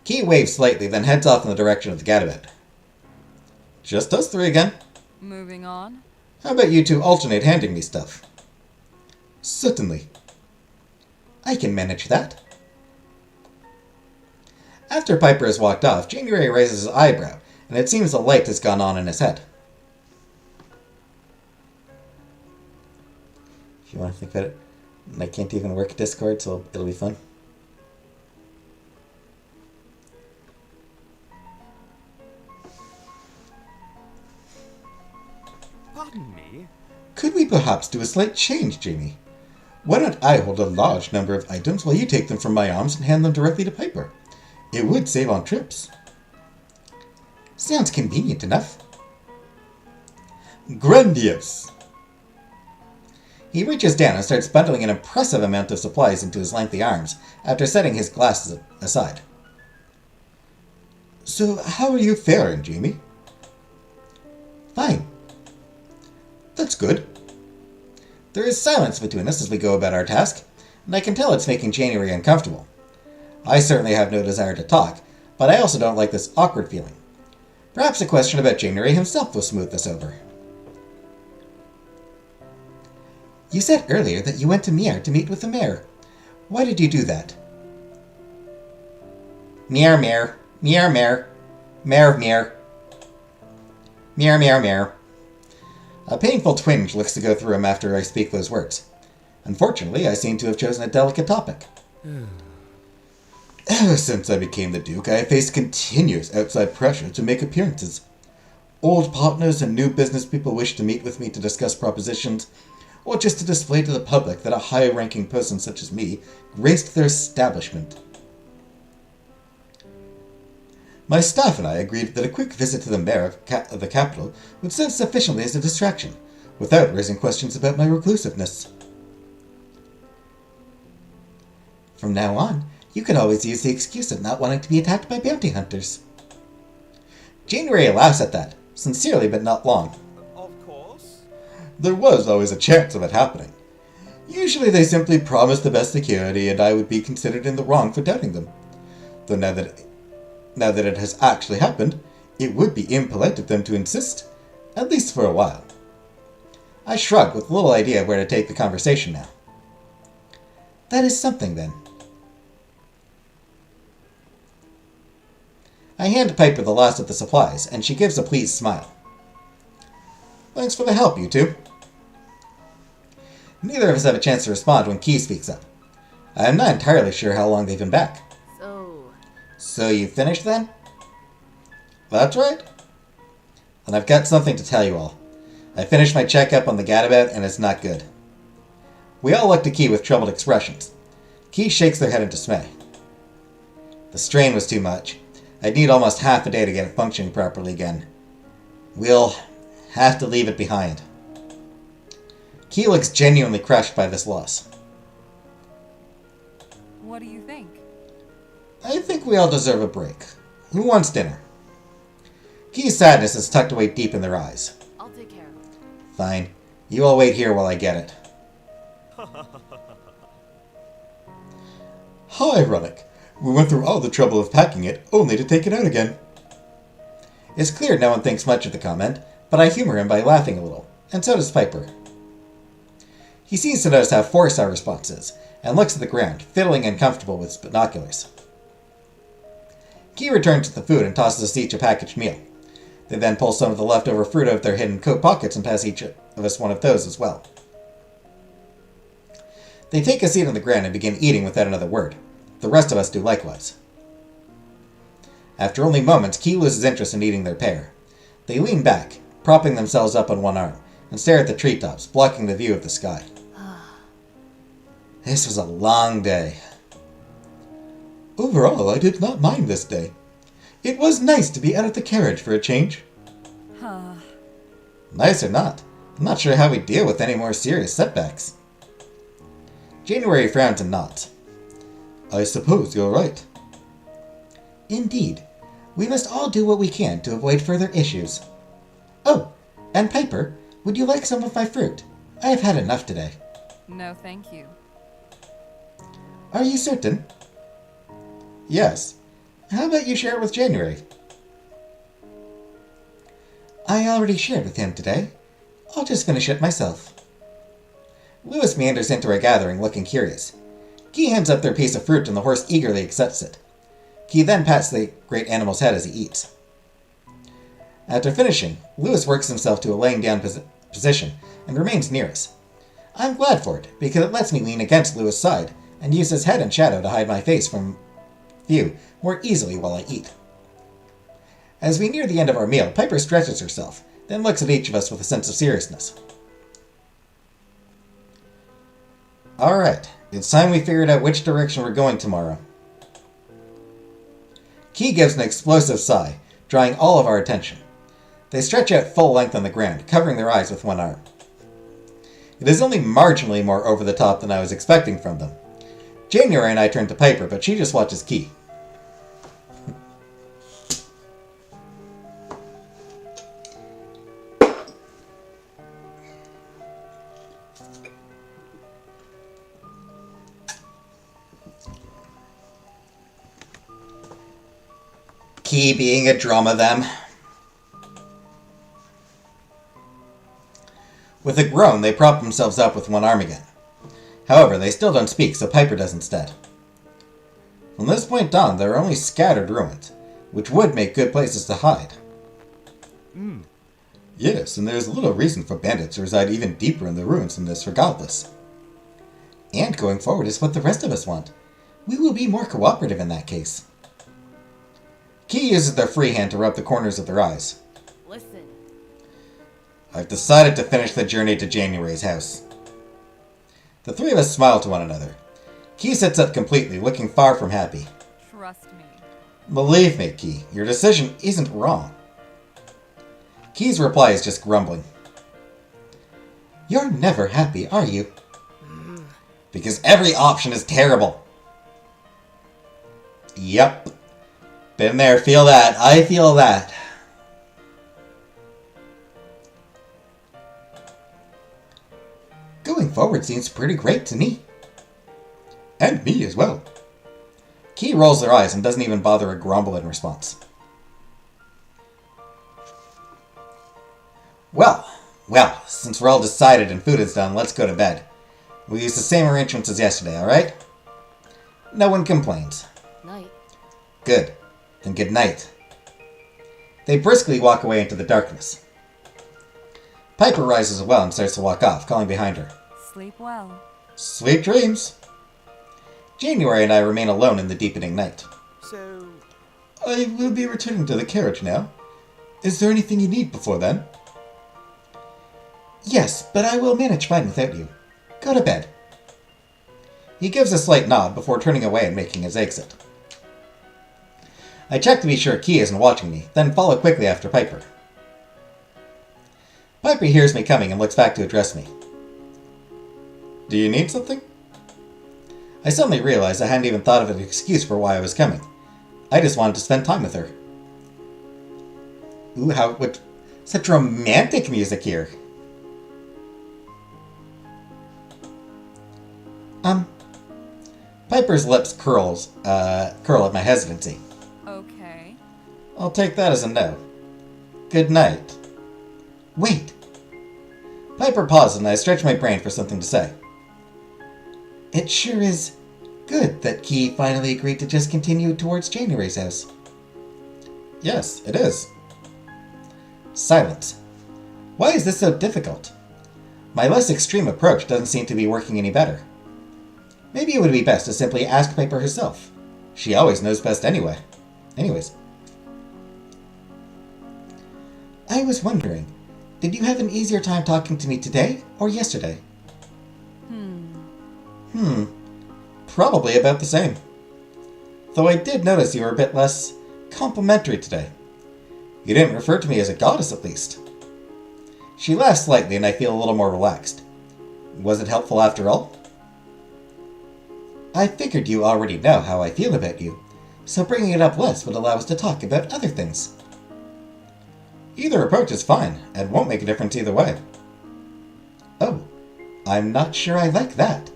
Key waves slightly, then heads off in the direction of the gadabout. Just us three again. Moving on. How about you two alternate handing me stuff? Certainly. I can manage that. After Piper has walked off, January raises his eyebrow, and it seems a light has gone on in his head. If you want to think about it, I can't even work Discord, so it'll be fun. Pardon me? Could we perhaps do a slight change, Jamie? Why don't I hold a large number of items while you take them from my arms and hand them directly to Piper? It would save on trips. Sounds convenient enough. Grandiose! He reaches down and starts bundling an impressive amount of supplies into his lengthy arms, after setting his glasses aside. So, how are you faring, Jamie? Fine. That's good. There is silence between us as we go about our task, and I can tell it's making January uncomfortable. I certainly have no desire to talk, but I also don't like this awkward feeling. Perhaps a question about January himself will smooth this over. You said earlier that you went to Mier to meet with the mayor. Why did you do that? Mier, Mier. Mier, Mier. Mayor of Mier. Mier, Mier, Mier. A painful twinge looks to go through him after I speak those words. Unfortunately, I seem to have chosen a delicate topic. Ever since I became the Duke, I have faced continuous outside pressure to make appearances. Old partners and new business people wish to meet with me to discuss propositions, or just to display to the public that a high-ranking person such as me graced their establishment. My staff and I agreed that a quick visit to the mayor of the capital would serve sufficiently as a distraction, without raising questions about my reclusiveness. From now on, you can always use the excuse of not wanting to be attacked by bounty hunters. January laughs at that, sincerely but not long. Of course. There was always a chance of it happening. Usually they simply promised the best security, and I would be considered in the wrong for doubting them. Though now that it has actually happened, it would be impolite of them to insist, at least for a while. I shrug with little idea where to take the conversation now. That is something, then. I hand Piper the last of the supplies, and she gives a pleased smile. Thanks for the help, you two. Neither of us have a chance to respond when Key speaks up. I am not entirely sure how long they've been back. So you finished then? That's right. Then I've got something to tell you all. I finished my checkup on the gadabout, and it's not good. We all look to Key with troubled expressions. Key shakes their head in dismay. The strain was too much. I'd need almost half a day to get it functioning properly again. We'll have to leave it behind. Key looks genuinely crushed by this loss. What do you think? I think we all deserve a break. Who wants dinner? Key's sadness is tucked away deep in their eyes. I'll take care of it. Fine. You all wait here while I get it. How ironic. We went through all the trouble of packing it, only to take it out again. It's clear no one thinks much of the comment, but I humor him by laughing a little, and so does Piper. He seems to notice how forced our response is, and looks at the ground, fiddling uncomfortable with his binoculars. Key returns to the food and tosses us each a packaged meal. They then pull some of the leftover fruit out of their hidden coat pockets and pass each of us one of those as well. They take a seat on the ground and begin eating without another word. The rest of us do likewise. After only moments, Key loses interest in eating their pear. They lean back, propping themselves up on one arm, and stare at the treetops, blocking the view of the sky. This was a long day. Overall, I did not mind this day. It was nice to be out of the carriage for a change. Nice or not, I'm not sure how we deal with any more serious setbacks. January frowns and nods. I suppose you're right. Indeed. We must all do what we can to avoid further issues. Oh, and Piper, would you like some of my fruit? I have had enough today. No, thank you. Are you certain? Yes. How about you share it with January? I already shared with him today. I'll just finish it myself. Lewis meanders into our gathering, looking curious. Key hands up their piece of fruit and the horse eagerly accepts it. Key then pats the great animal's head as he eats. After finishing, Lewis works himself to a laying down position and remains near us. I'm glad for it, because it lets me lean against Lewis' side and use his head and shadow to hide my face from view more easily while I eat. As we near the end of our meal, Piper stretches herself, then looks at each of us with a sense of seriousness. Alright, it's time we figured out which direction we're going tomorrow. Key gives an explosive sigh, drawing all of our attention. They stretch out full length on the ground, covering their eyes with one arm. It is only marginally more over the top than I was expecting from them. January and I turn to Piper, but she just watches Key. Key being a drama them. With a groan, they prop themselves up with one arm again. However, they still don't speak, so Piper does instead. From this point on, there are only scattered ruins, which would make good places to hide. Yes, and there's little reason for bandits to reside even deeper in the ruins than this regardless. And going forward is what the rest of us want. We will be more cooperative in that case. Key uses their free hand to rub the corners of their eyes. Listen. I've decided to finish the journey to January's house. The three of us smile to one another. Key sits up completely, looking far from happy. Trust me. Believe me, Key, your decision isn't wrong. Key's reply is just grumbling. You're never happy, are you? Because every option is terrible. Yep. Been there, feel that. I feel that. Going forward seems pretty great to me. And me as well. Key rolls their eyes and doesn't even bother a grumble in response. Well, since we're all decided and food is done, let's go to bed. We'll use the same arrangements as yesterday, alright? No one complains. Night. Good. Then good night. They briskly walk away into the darkness. Piper rises as well and starts to walk off, calling behind her. Sleep well. Sweet dreams. January and I remain alone in the deepening night. So, I will be returning to the carriage now. Is there anything you need before then? Yes, but I will manage fine without you. Go to bed. He gives a slight nod before turning away and making his exit. I check to be sure Key isn't watching me, then follow quickly after Piper. Piper hears me coming and looks back to address me. Do you need something? I suddenly realized I hadn't even thought of an excuse for why I was coming. I just wanted to spend time with her. Ooh, what such romantic music here. Piper Piper's lips curl at my hesitancy. Okay. I'll take that as a no. Good night. Wait. Piper paused and I stretched my brain for something to say. It sure is good that Key finally agreed to just continue towards January's house. Yes, it is. Silence. Why is this so difficult? My less extreme approach doesn't seem to be working any better. Maybe it would be best to simply ask Piper herself. She always knows best anyway. Anyways. I was wondering, did you have an easier time talking to me today or yesterday? Probably about the same. Though I did notice you were a bit less complimentary today. You didn't refer to me as a goddess, at least. She laughed slightly and I feel a little more relaxed. Was it helpful after all? I figured you already know how I feel about you, so bringing it up less would allow us to talk about other things. Either approach is fine, and won't make a difference either way. Oh, I'm not sure I like that.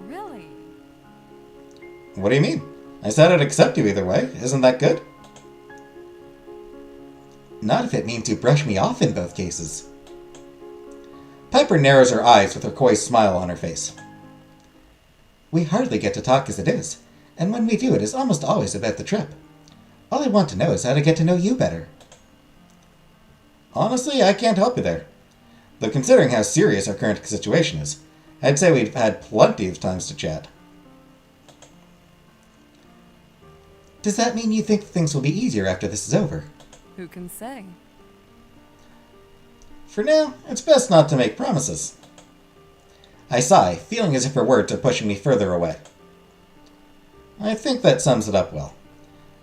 Really? What do you mean? I said I'd accept you either way. Isn't that good? Not if it means you brush me off in both cases. Piper narrows her eyes with her coy smile on her face. We hardly get to talk as it is, and when we do it is almost always about the trip. All I want to know is how to get to know you better. Honestly, I can't help you there. Though considering how serious our current situation is, I'd say we've had plenty of times to chat. Does that mean you think things will be easier after this is over? Who can say? For now, it's best not to make promises. I sigh, feeling as if her words are pushing me further away. I think that sums it up well.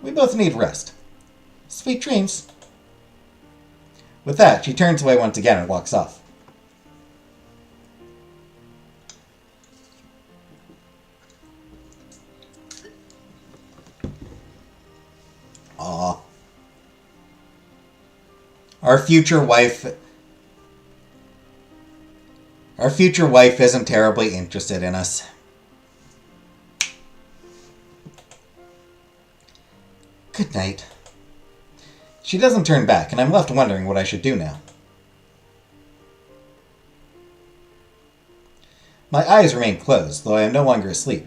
We both need rest. Sweet dreams. With that, she turns away once again and walks off. Aww. Our future wife isn't terribly interested in us. Good night. She doesn't turn back, and I'm left wondering what I should do now. My eyes remain closed, though I am no longer asleep.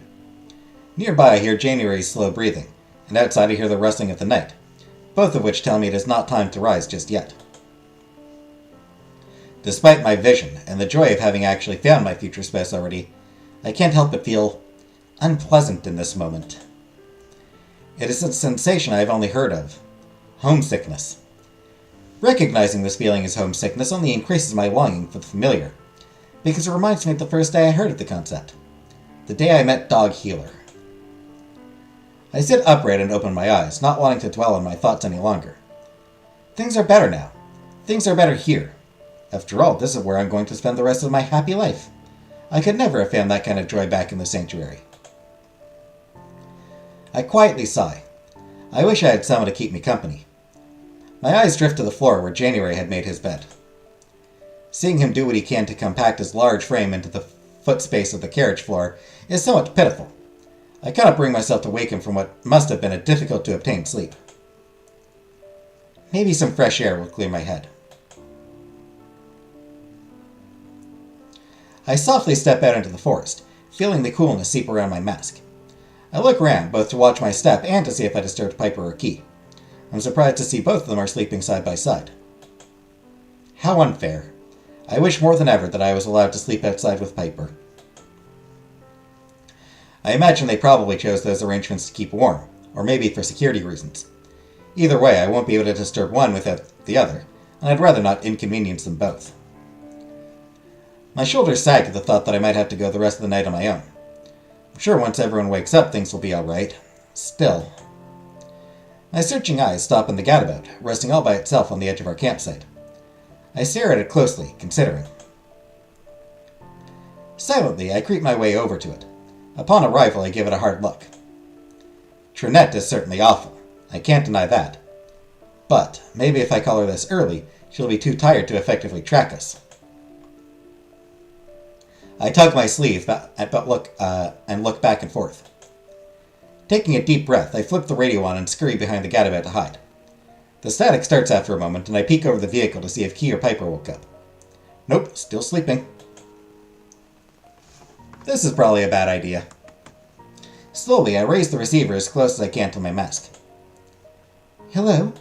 Nearby I hear January's slow breathing, and outside I hear the rustling of the night, both of which tell me it is not time to rise just yet. Despite my vision, and the joy of having actually found my future spouse already, I can't help but feel unpleasant in this moment. It is a sensation I have only heard of. Homesickness. Recognizing this feeling as homesickness only increases my longing for the familiar, because it reminds me of the first day I heard of the concept. The day I met Dog Healer. I sit upright and open my eyes, not wanting to dwell on my thoughts any longer. Things are better now. Things are better here. After all, this is where I'm going to spend the rest of my happy life. I could never have found that kind of joy back in the sanctuary. I quietly sigh. I wish I had someone to keep me company. My eyes drift to the floor where January had made his bed. Seeing him do what he can to compact his large frame into the foot space of the carriage floor is somewhat pitiful. I cannot bring myself to wake him from what must have been a difficult-to-obtain sleep. Maybe some fresh air will clear my head. I softly step out into the forest, feeling the coolness seep around my mask. I look around, both to watch my step and to see if I disturbed Piper or Key. I'm surprised to see both of them are sleeping side by side. How unfair. I wish more than ever that I was allowed to sleep outside with Piper. I imagine they probably chose those arrangements to keep warm, or maybe for security reasons. Either way, I won't be able to disturb one without the other, and I'd rather not inconvenience them both. My shoulders sag at the thought that I might have to go the rest of the night on my own. I'm sure once everyone wakes up, things will be alright. Still. My searching eyes stop in the gadabout, resting all by itself on the edge of our campsite. I stare at it closely, considering. Silently, I creep my way over to it. Upon arrival, I give it a hard look. Trinette is certainly awful. I can't deny that. But, maybe if I call her this early, she'll be too tired to effectively track us. I tug my sleeve and look back and forth. Taking a deep breath, I flip the radio on and scurry behind the gadabout to hide. The static starts after a moment, and I peek over the vehicle to see if Key or Piper woke up. Nope, still sleeping. This is probably a bad idea. Slowly, I raise the receiver as close as I can to my mask. Hello?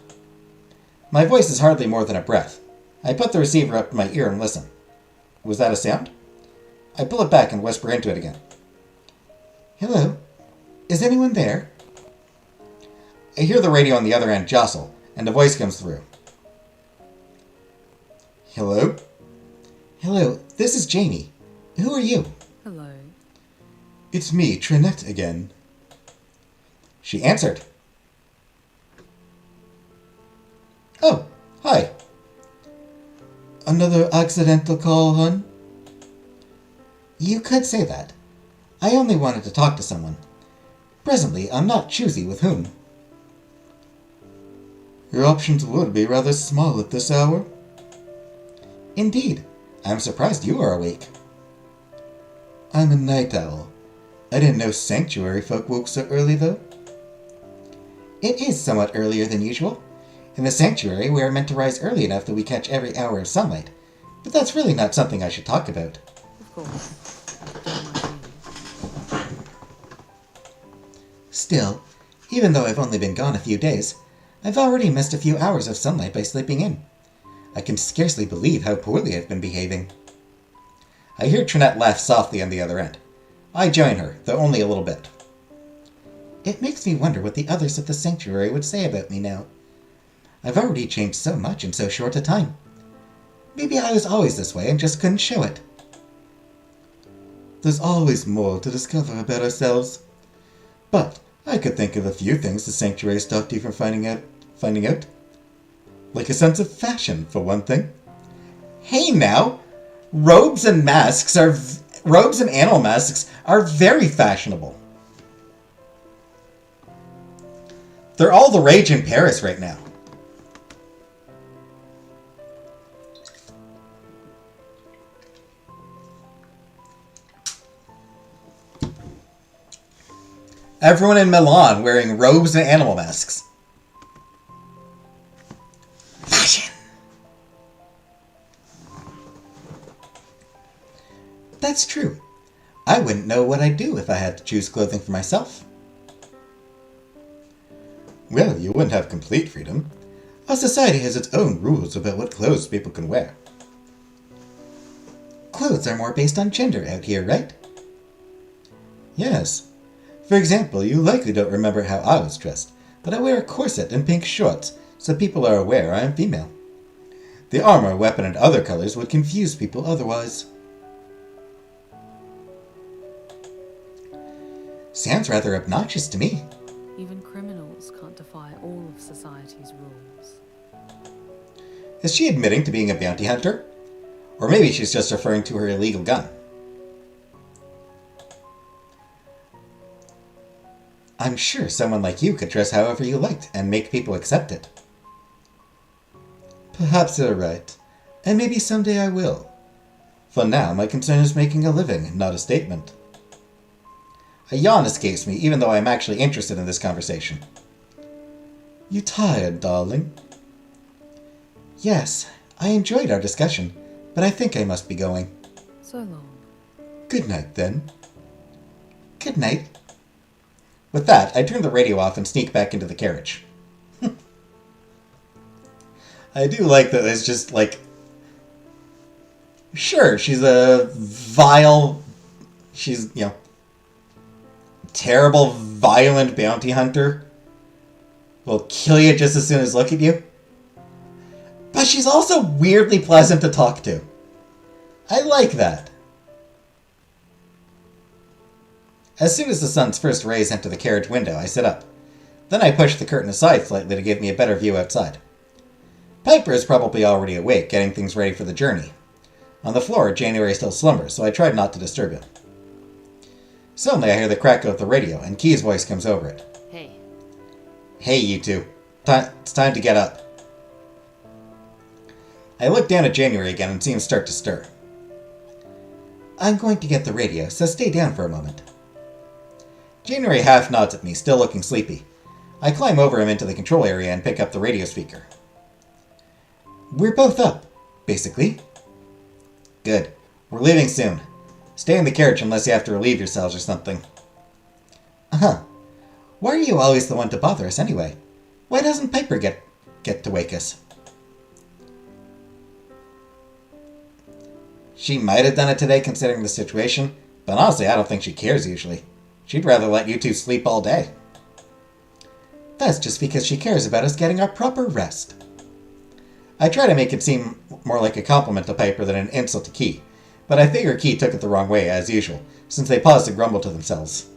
My voice is hardly more than a breath. I put the receiver up to my ear and listen. Was that a sound? I pull it back and whisper into it again. Hello? Is anyone there? I hear the radio on the other end jostle, and a voice comes through. Hello? Hello, this is Jamie. Who are you? Hello. It's me, Trinette, again. She answered. Oh, hi. Another accidental call, hon? You could say that. I only wanted to talk to someone. Presently, I'm not choosy with whom. Your options would be rather small at this hour. Indeed. I'm surprised you are awake. I'm a night owl. I didn't know sanctuary folk woke so early, though. It is somewhat earlier than usual. In the sanctuary, we are meant to rise early enough that we catch every hour of sunlight. But that's really not something I should talk about. Of course. Don't mind me. Still, even though I've only been gone a few days, I've already missed a few hours of sunlight by sleeping in. I can scarcely believe how poorly I've been behaving. I hear Trinette laugh softly on the other end. I join her, though only a little bit. It makes me wonder what the others at the sanctuary would say about me now. I've already changed so much in so short a time. Maybe I was always this way and just couldn't show it. There's always more to discover about ourselves. But I could think of a few things the sanctuary stopped you from finding out. Like a sense of fashion, for one thing. Hey now! Robes and animal masks are very fashionable. They're all the rage in Paris right now. Everyone in Milan wearing robes and animal masks. Fashion! That's true. I wouldn't know what I'd do if I had to choose clothing for myself. Well, you wouldn't have complete freedom. Our society has its own rules about what clothes people can wear. Clothes are more based on gender out here, right? Yes. For example, you likely don't remember how I was dressed, but I wear a corset and pink shorts, so people are aware I am female. The armor, weapon, and other colors would confuse people otherwise. Sounds rather obnoxious to me. Even criminals can't defy all of society's rules. Is she admitting to being a bounty hunter? Or maybe she's just referring to her illegal gun. I'm sure someone like you could dress however you liked and make people accept it. Perhaps you're right. And maybe someday I will. For now, my concern is making a living, not a statement. A yawn escapes me, even though I'm actually interested in this conversation. You tired, darling? Yes, I enjoyed our discussion, but I think I must be going. So long. Good night, then. Good night. With that, I turn the radio off and sneak back into the carriage. I do like that it's just like... Sure, she's a vile... She's, terrible, violent bounty hunter. Will kill you just as soon as look at you. But she's also weirdly pleasant to talk to. I like that. As soon as the sun's first rays enter the carriage window, I sit up. Then I push the curtain aside slightly to give me a better view outside. Piper is probably already awake, getting things ready for the journey. On the floor, January still slumbers, so I tried not to disturb him. Suddenly, I hear the crackle of the radio, and Key's voice comes over it. Hey. Hey, you two. It's time to get up. I look down at January again and see him start to stir. I'm going to get the radio, so stay down for a moment. January half nods at me, still looking sleepy. I climb over him into the control area and pick up the radio speaker. We're both up, basically. Good. We're leaving soon. Stay in the carriage unless you have to relieve yourselves or something. Uh-huh. Why are you always the one to bother us anyway? Why doesn't Piper get to wake us? She might have done it today considering the situation, but honestly I don't think she cares usually. She'd rather let you two sleep all day. That's just because she cares about us getting our proper rest. I try to make it seem more like a compliment to Piper than an insult to Key, but I figure Key took it the wrong way, as usual, since they paused to grumble to themselves.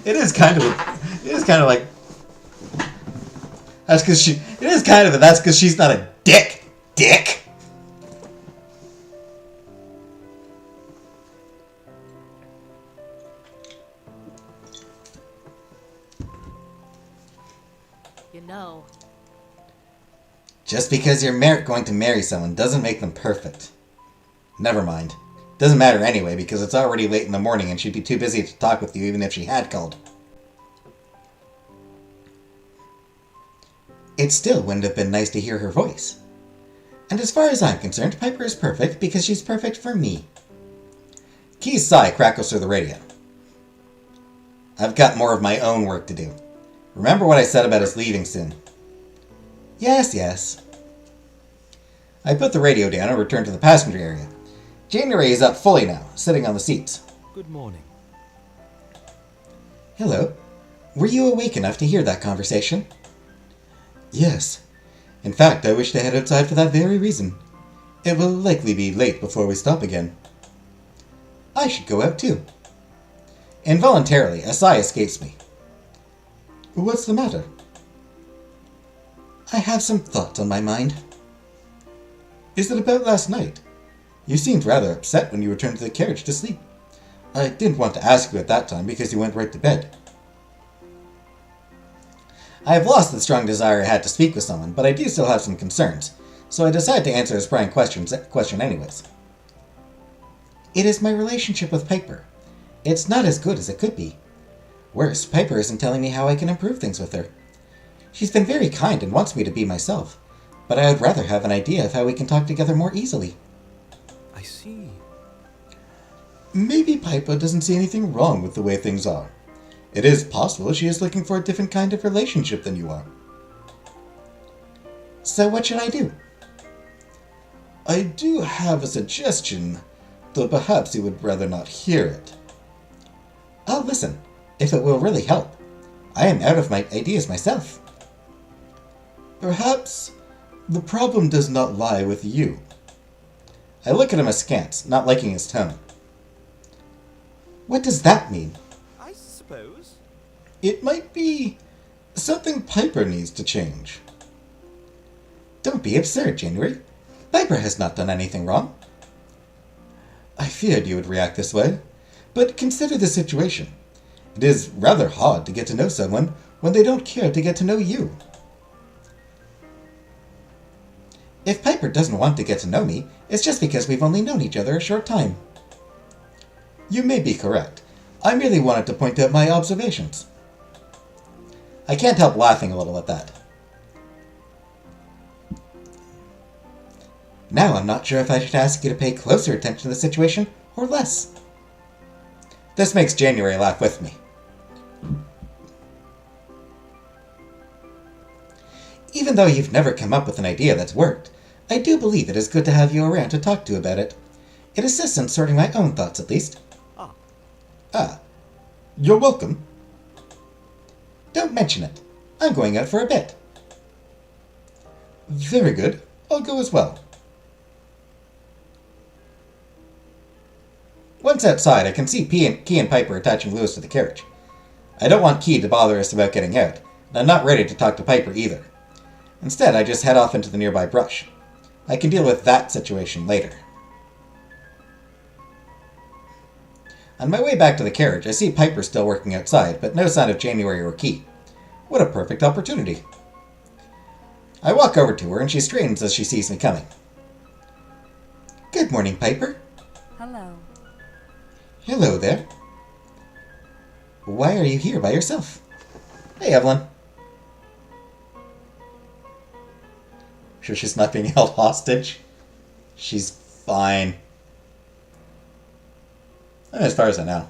It is kind of like that's because she's not a dick. You know. Just because you're going to marry someone doesn't make them perfect. Never mind. Doesn't matter anyway, because it's already late in the morning and she'd be too busy to talk with you even if she had called. It still wouldn't have been nice to hear her voice. And as far as I'm concerned, Piper is perfect because she's perfect for me. Key's sigh crackles through the radio. I've got more of my own work to do. Remember what I said about us leaving soon? Yes. I put the radio down and returned to the passenger area. January is up fully now, sitting on the seats. Good morning. Hello. Were you awake enough to hear that conversation? Yes. In fact, I wish to head outside for that very reason. It will likely be late before we stop again. I should go out too. Involuntarily, a sigh escapes me. What's the matter? I have some thoughts on my mind. Is it about last night? You seemed rather upset when you returned to the carriage to sleep. I didn't want to ask you at that time because you went right to bed. I have lost the strong desire I had to speak with someone, but I do still have some concerns, so I decide to answer his prying question anyways. It is my relationship with Piper. It's not as good as it could be. Worse, Piper isn't telling me how I can improve things with her. She's been very kind and wants me to be myself, but I would rather have an idea of how we can talk together more easily. I see. Maybe Piper doesn't see anything wrong with the way things are. It is possible she is looking for a different kind of relationship than you are. So what should I do? I do have a suggestion, though perhaps you would rather not hear it. I'll listen, if it will really help. I am out of my ideas myself. Perhaps the problem does not lie with you. I look at him askance, not liking his tone. What does that mean? I suppose. It might be something Piper needs to change. Don't be absurd, January. Piper has not done anything wrong. I feared you would react this way, but consider the situation. It is rather hard to get to know someone when they don't care to get to know you. If Piper doesn't want to get to know me, it's just because we've only known each other a short time. You may be correct. I merely wanted to point out my observations. I can't help laughing a little at that. Now I'm not sure if I should ask you to pay closer attention to the situation or less. This makes January laugh with me. Even though you've never come up with an idea that's worked, I do believe it is good to have you around to talk to about it. It assists in sorting my own thoughts, at least. Ah. You're welcome. Don't mention it. I'm going out for a bit. Very good. I'll go as well. Once outside, I can see Key and Piper attaching Lewis to the carriage. I don't want Key to bother us about getting out, and I'm not ready to talk to Piper either. Instead, I just head off into the nearby brush. I can deal with that situation later. On my way back to the carriage, I see Piper still working outside, but no sign of January or Key. What a perfect opportunity. I walk over to her and she straightens as she sees me coming. Good morning, Piper. Hello. Hello there. Why are you here by yourself? Hey, Evelyn. Sure she's not being held hostage? She's fine. As far as I know.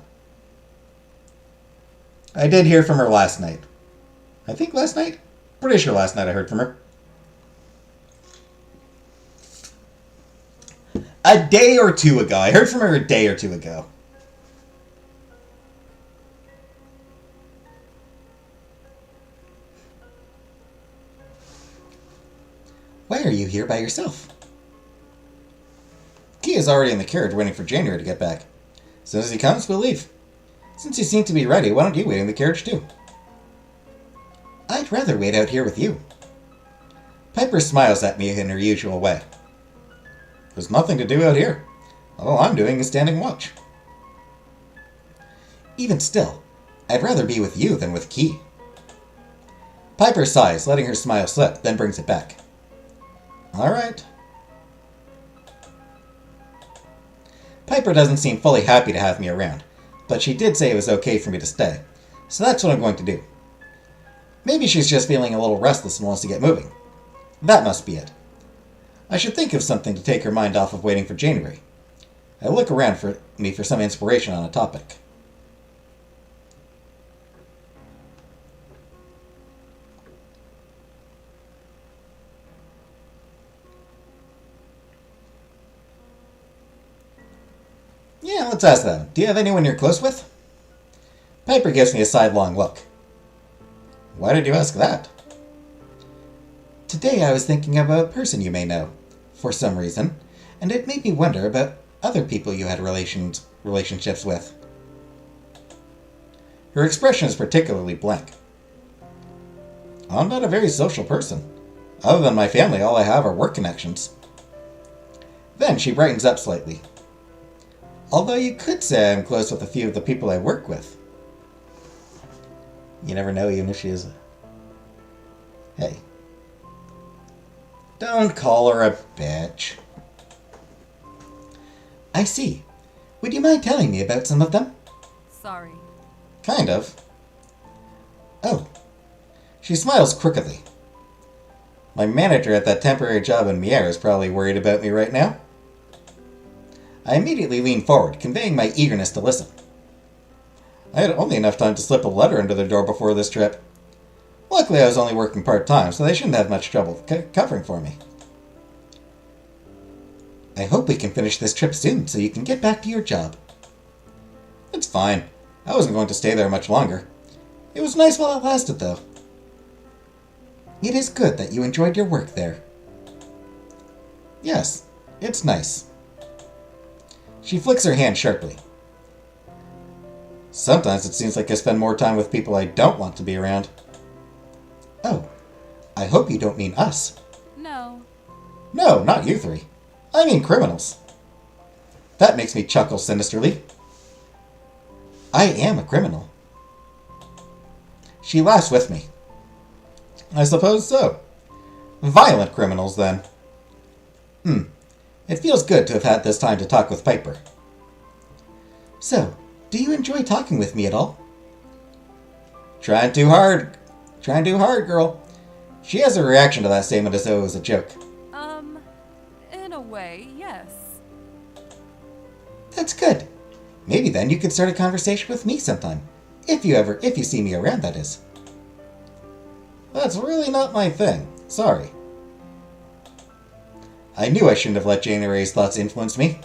I did hear from her last night. I think last night? Pretty sure last night I heard from her. A day or two ago. I heard from her a day or two ago. Why are you here by yourself? Key is already in the carriage waiting for January to get back. As soon as he comes, we'll leave. Since you seem to be ready, why don't you wait in the carriage too? I'd rather wait out here with you. Piper smiles at me in her usual way. There's nothing to do out here. All I'm doing is standing watch. Even still, I'd rather be with you than with Key. Piper sighs, letting her smile slip, then brings it back. All right. Piper doesn't seem fully happy to have me around, but she did say it was okay for me to stay, so that's what I'm going to do. Maybe she's just feeling a little restless and wants to get moving. That must be it. I should think of something to take her mind off of waiting for January. I look around for some inspiration on a topic. Yeah, let's ask them. Do you have anyone you're close with? Piper gives me a sidelong look. Why did you ask that? Today I was thinking of a person you may know, for some reason, and it made me wonder about other people you had relationships with. Her expression is particularly blank. I'm not a very social person. Other than my family, all I have are work connections. Then she brightens up slightly. Although you could say I'm close with a few of the people I work with. You never know, even if she is a... Hey. Don't call her a bitch. I see. Would you mind telling me about some of them? Sorry. Kind of. Oh. She smiles crookedly. My manager at that temporary job in Mier is probably worried about me right now. I immediately lean forward, conveying my eagerness to listen. I had only enough time to slip a letter under their door before this trip. Luckily, I was only working part-time, so they shouldn't have much trouble covering for me. I hope we can finish this trip soon, so you can get back to your job. It's fine. I wasn't going to stay there much longer. It was nice while it lasted, though. It is good that you enjoyed your work there. Yes, it's nice. She flicks her hand sharply. Sometimes it seems like I spend more time with people I don't want to be around. Oh, I hope you don't mean us. No. No, not you three. I mean criminals. That makes me chuckle sinisterly. I am a criminal. She laughs with me. I suppose so. Violent criminals, then. It feels good to have had this time to talk with Piper. So, do you enjoy talking with me at all? Trying too hard, girl. She has a reaction to that statement as though it was a joke. In a way, yes. That's good. Maybe then you could start a conversation with me sometime. If you see me around, that is. That's really not my thing. Sorry. I knew I shouldn't have let January's thoughts influence me.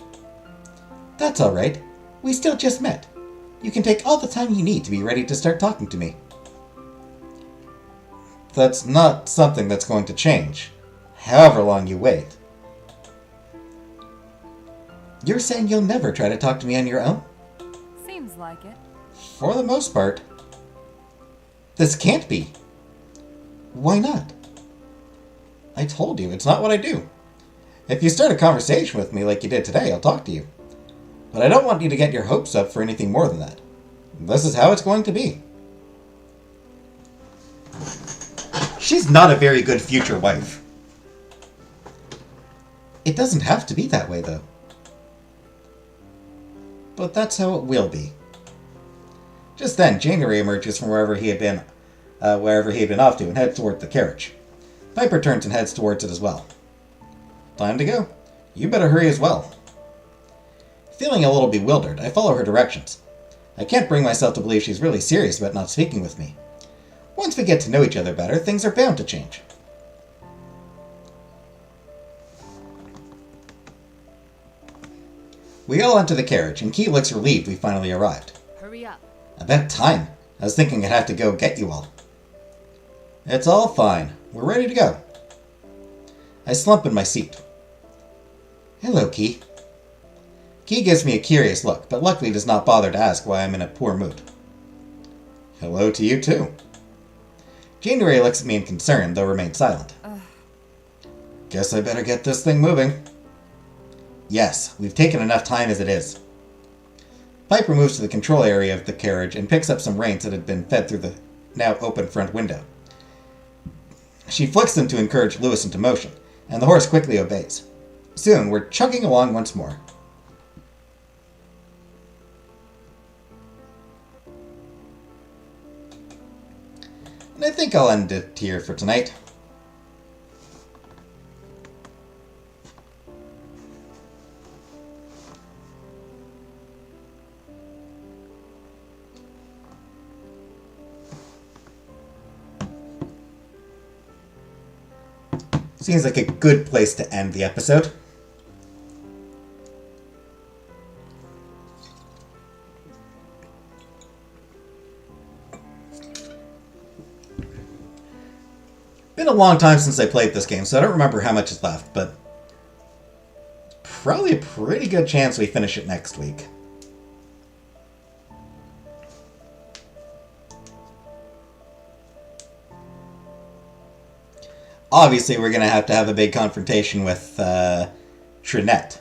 That's alright. We still just met. You can take all the time you need to be ready to start talking to me. That's not something that's going to change, however long you wait. You're saying you'll never try to talk to me on your own? Seems like it. For the most part. This can't be. Why not? I told you, it's not what I do. If you start a conversation with me like you did today, I'll talk to you. But I don't want you to get your hopes up for anything more than that. This is how it's going to be. She's not a very good future wife. It doesn't have to be that way, though. but that's how it will be. Just then, January emerges from wherever he had been off to, and heads toward the carriage. Piper turns and heads towards it as well. Time to go. You better hurry as well. Feeling a little bewildered, I follow her directions. I can't bring myself to believe she's really serious about not speaking with me. Once we get to know each other better, things are bound to change. We all enter the carriage, and Key looks relieved we finally arrived. Hurry up. About time. I was thinking I'd have to go get you all. It's all fine. We're ready to go. I slump in my seat. Hello, Key. Key gives me a curious look, but luckily does not bother to ask why I'm in a poor mood. Hello to you, too. January looks at me in concern, though remains silent. Guess I better get this thing moving. Yes, we've taken enough time as it is. Piper moves to the control area of the carriage and picks up some reins that had been fed through the now open front window. She flicks them to encourage Lewis into motion, and the horse quickly obeys. Soon, we're chugging along once more. And I think I'll end it here for tonight. Seems like a good place to end the episode. Been a long time since I played this game, so I don't remember how much is left, but probably a pretty good chance we finish it next week. Obviously, we're going to have a big confrontation with Trinette.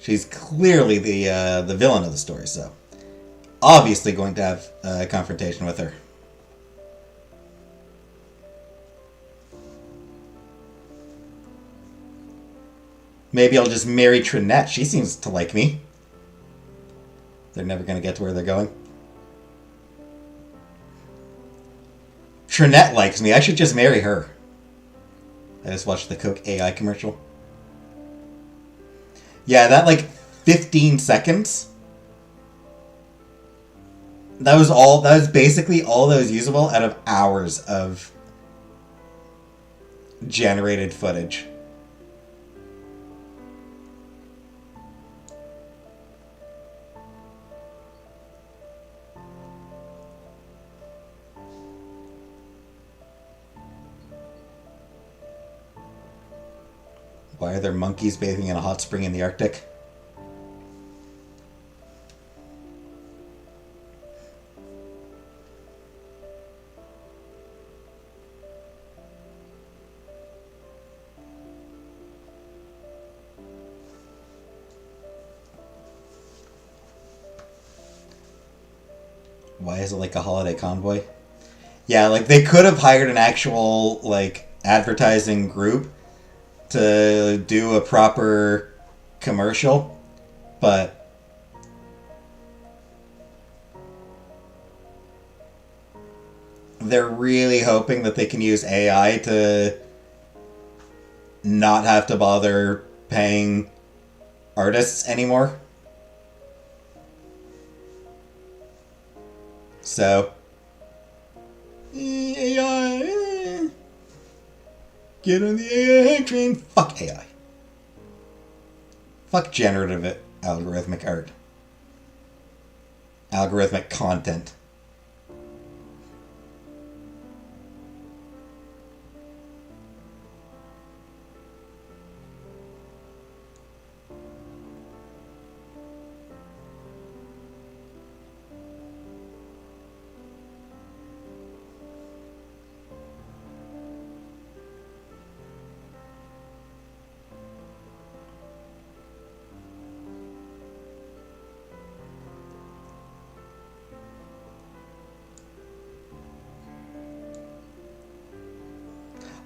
She's clearly the villain of the story, so obviously going to have a confrontation with her. Maybe I'll just marry Trinette. She seems to like me. They're never going to get to where they're going. Trinette likes me. I should just marry her. I just watched the Coke AI commercial. Yeah, that 15 seconds. That was basically all that was usable out of hours of generated footage. Why are there monkeys bathing in a hot spring in the Arctic? Why is it like a holiday convoy? Yeah, they could have hired an actual, advertising group to do a proper commercial, but they're really hoping that they can use AI to not have to bother paying artists anymore. So, AI... Get on the AI train. Fuck AI. Fuck generative algorithmic art. Algorithmic content.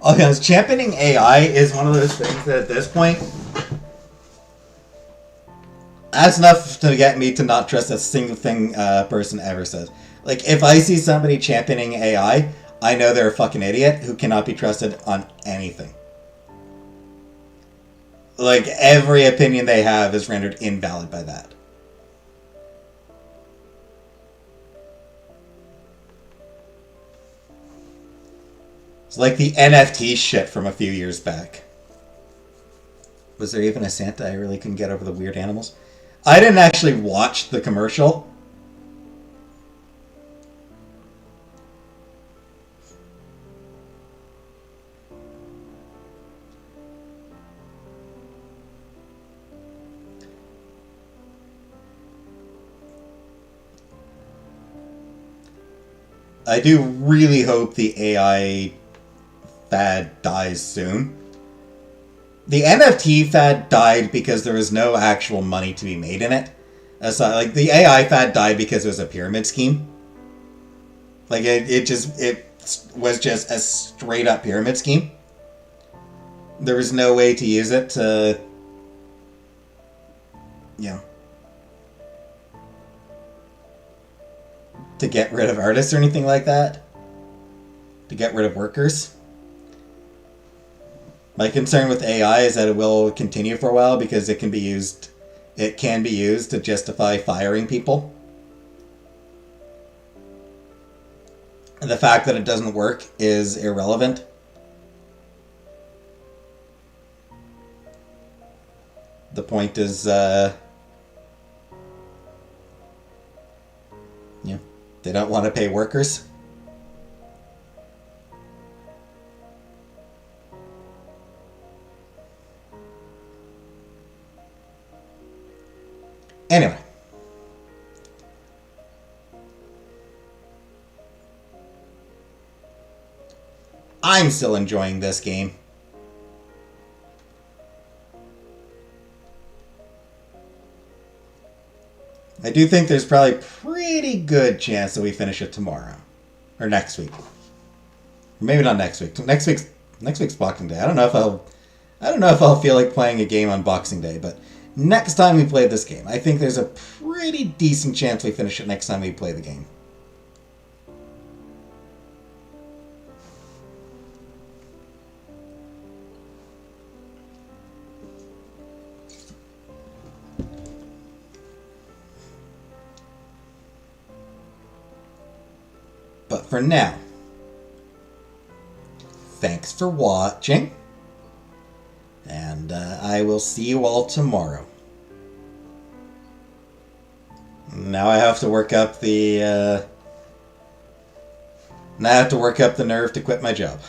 Oh, yes, championing AI is one of those things that at this point, that's enough to get me to not trust a single thing person ever says. Like, if I see somebody championing AI, I know they're a fucking idiot who cannot be trusted on anything. Like, every opinion they have is rendered invalid by that. It's like the NFT shit from a few years back. Was there even a Santa? I really couldn't get over the weird animals. I didn't actually watch the commercial. I do really hope the AI fad dies soon. The NFT fad died because there was no actual money to be made in it. Like, the AI fad died because it was a pyramid scheme. Like, it was just a straight up pyramid scheme. There was no way to use it to, you know, to get rid of artists or anything like that. To get rid of workers. My concern with AI is that it will continue for a while because it can be used to justify firing people. And the fact that it doesn't work is irrelevant. The point is, they don't want to pay workers. Anyway. I'm still enjoying this game. I do think there's probably a pretty good chance that we finish it tomorrow. Or next week. Maybe not next week. Next week's Boxing Day. I don't know if I'll feel like playing a game on Boxing Day, but next time we play this game, I think there's a pretty decent chance we finish it next time we play the game. But for now, thanks for watching, and I will see you all tomorrow. Now I have to work up the nerve to quit my job.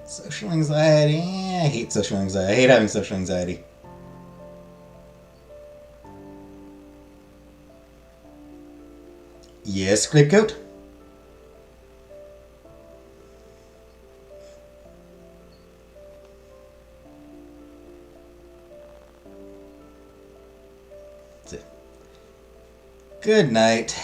Social anxiety. I hate social anxiety. I hate having social anxiety. Yes, Grapecoat? Good night.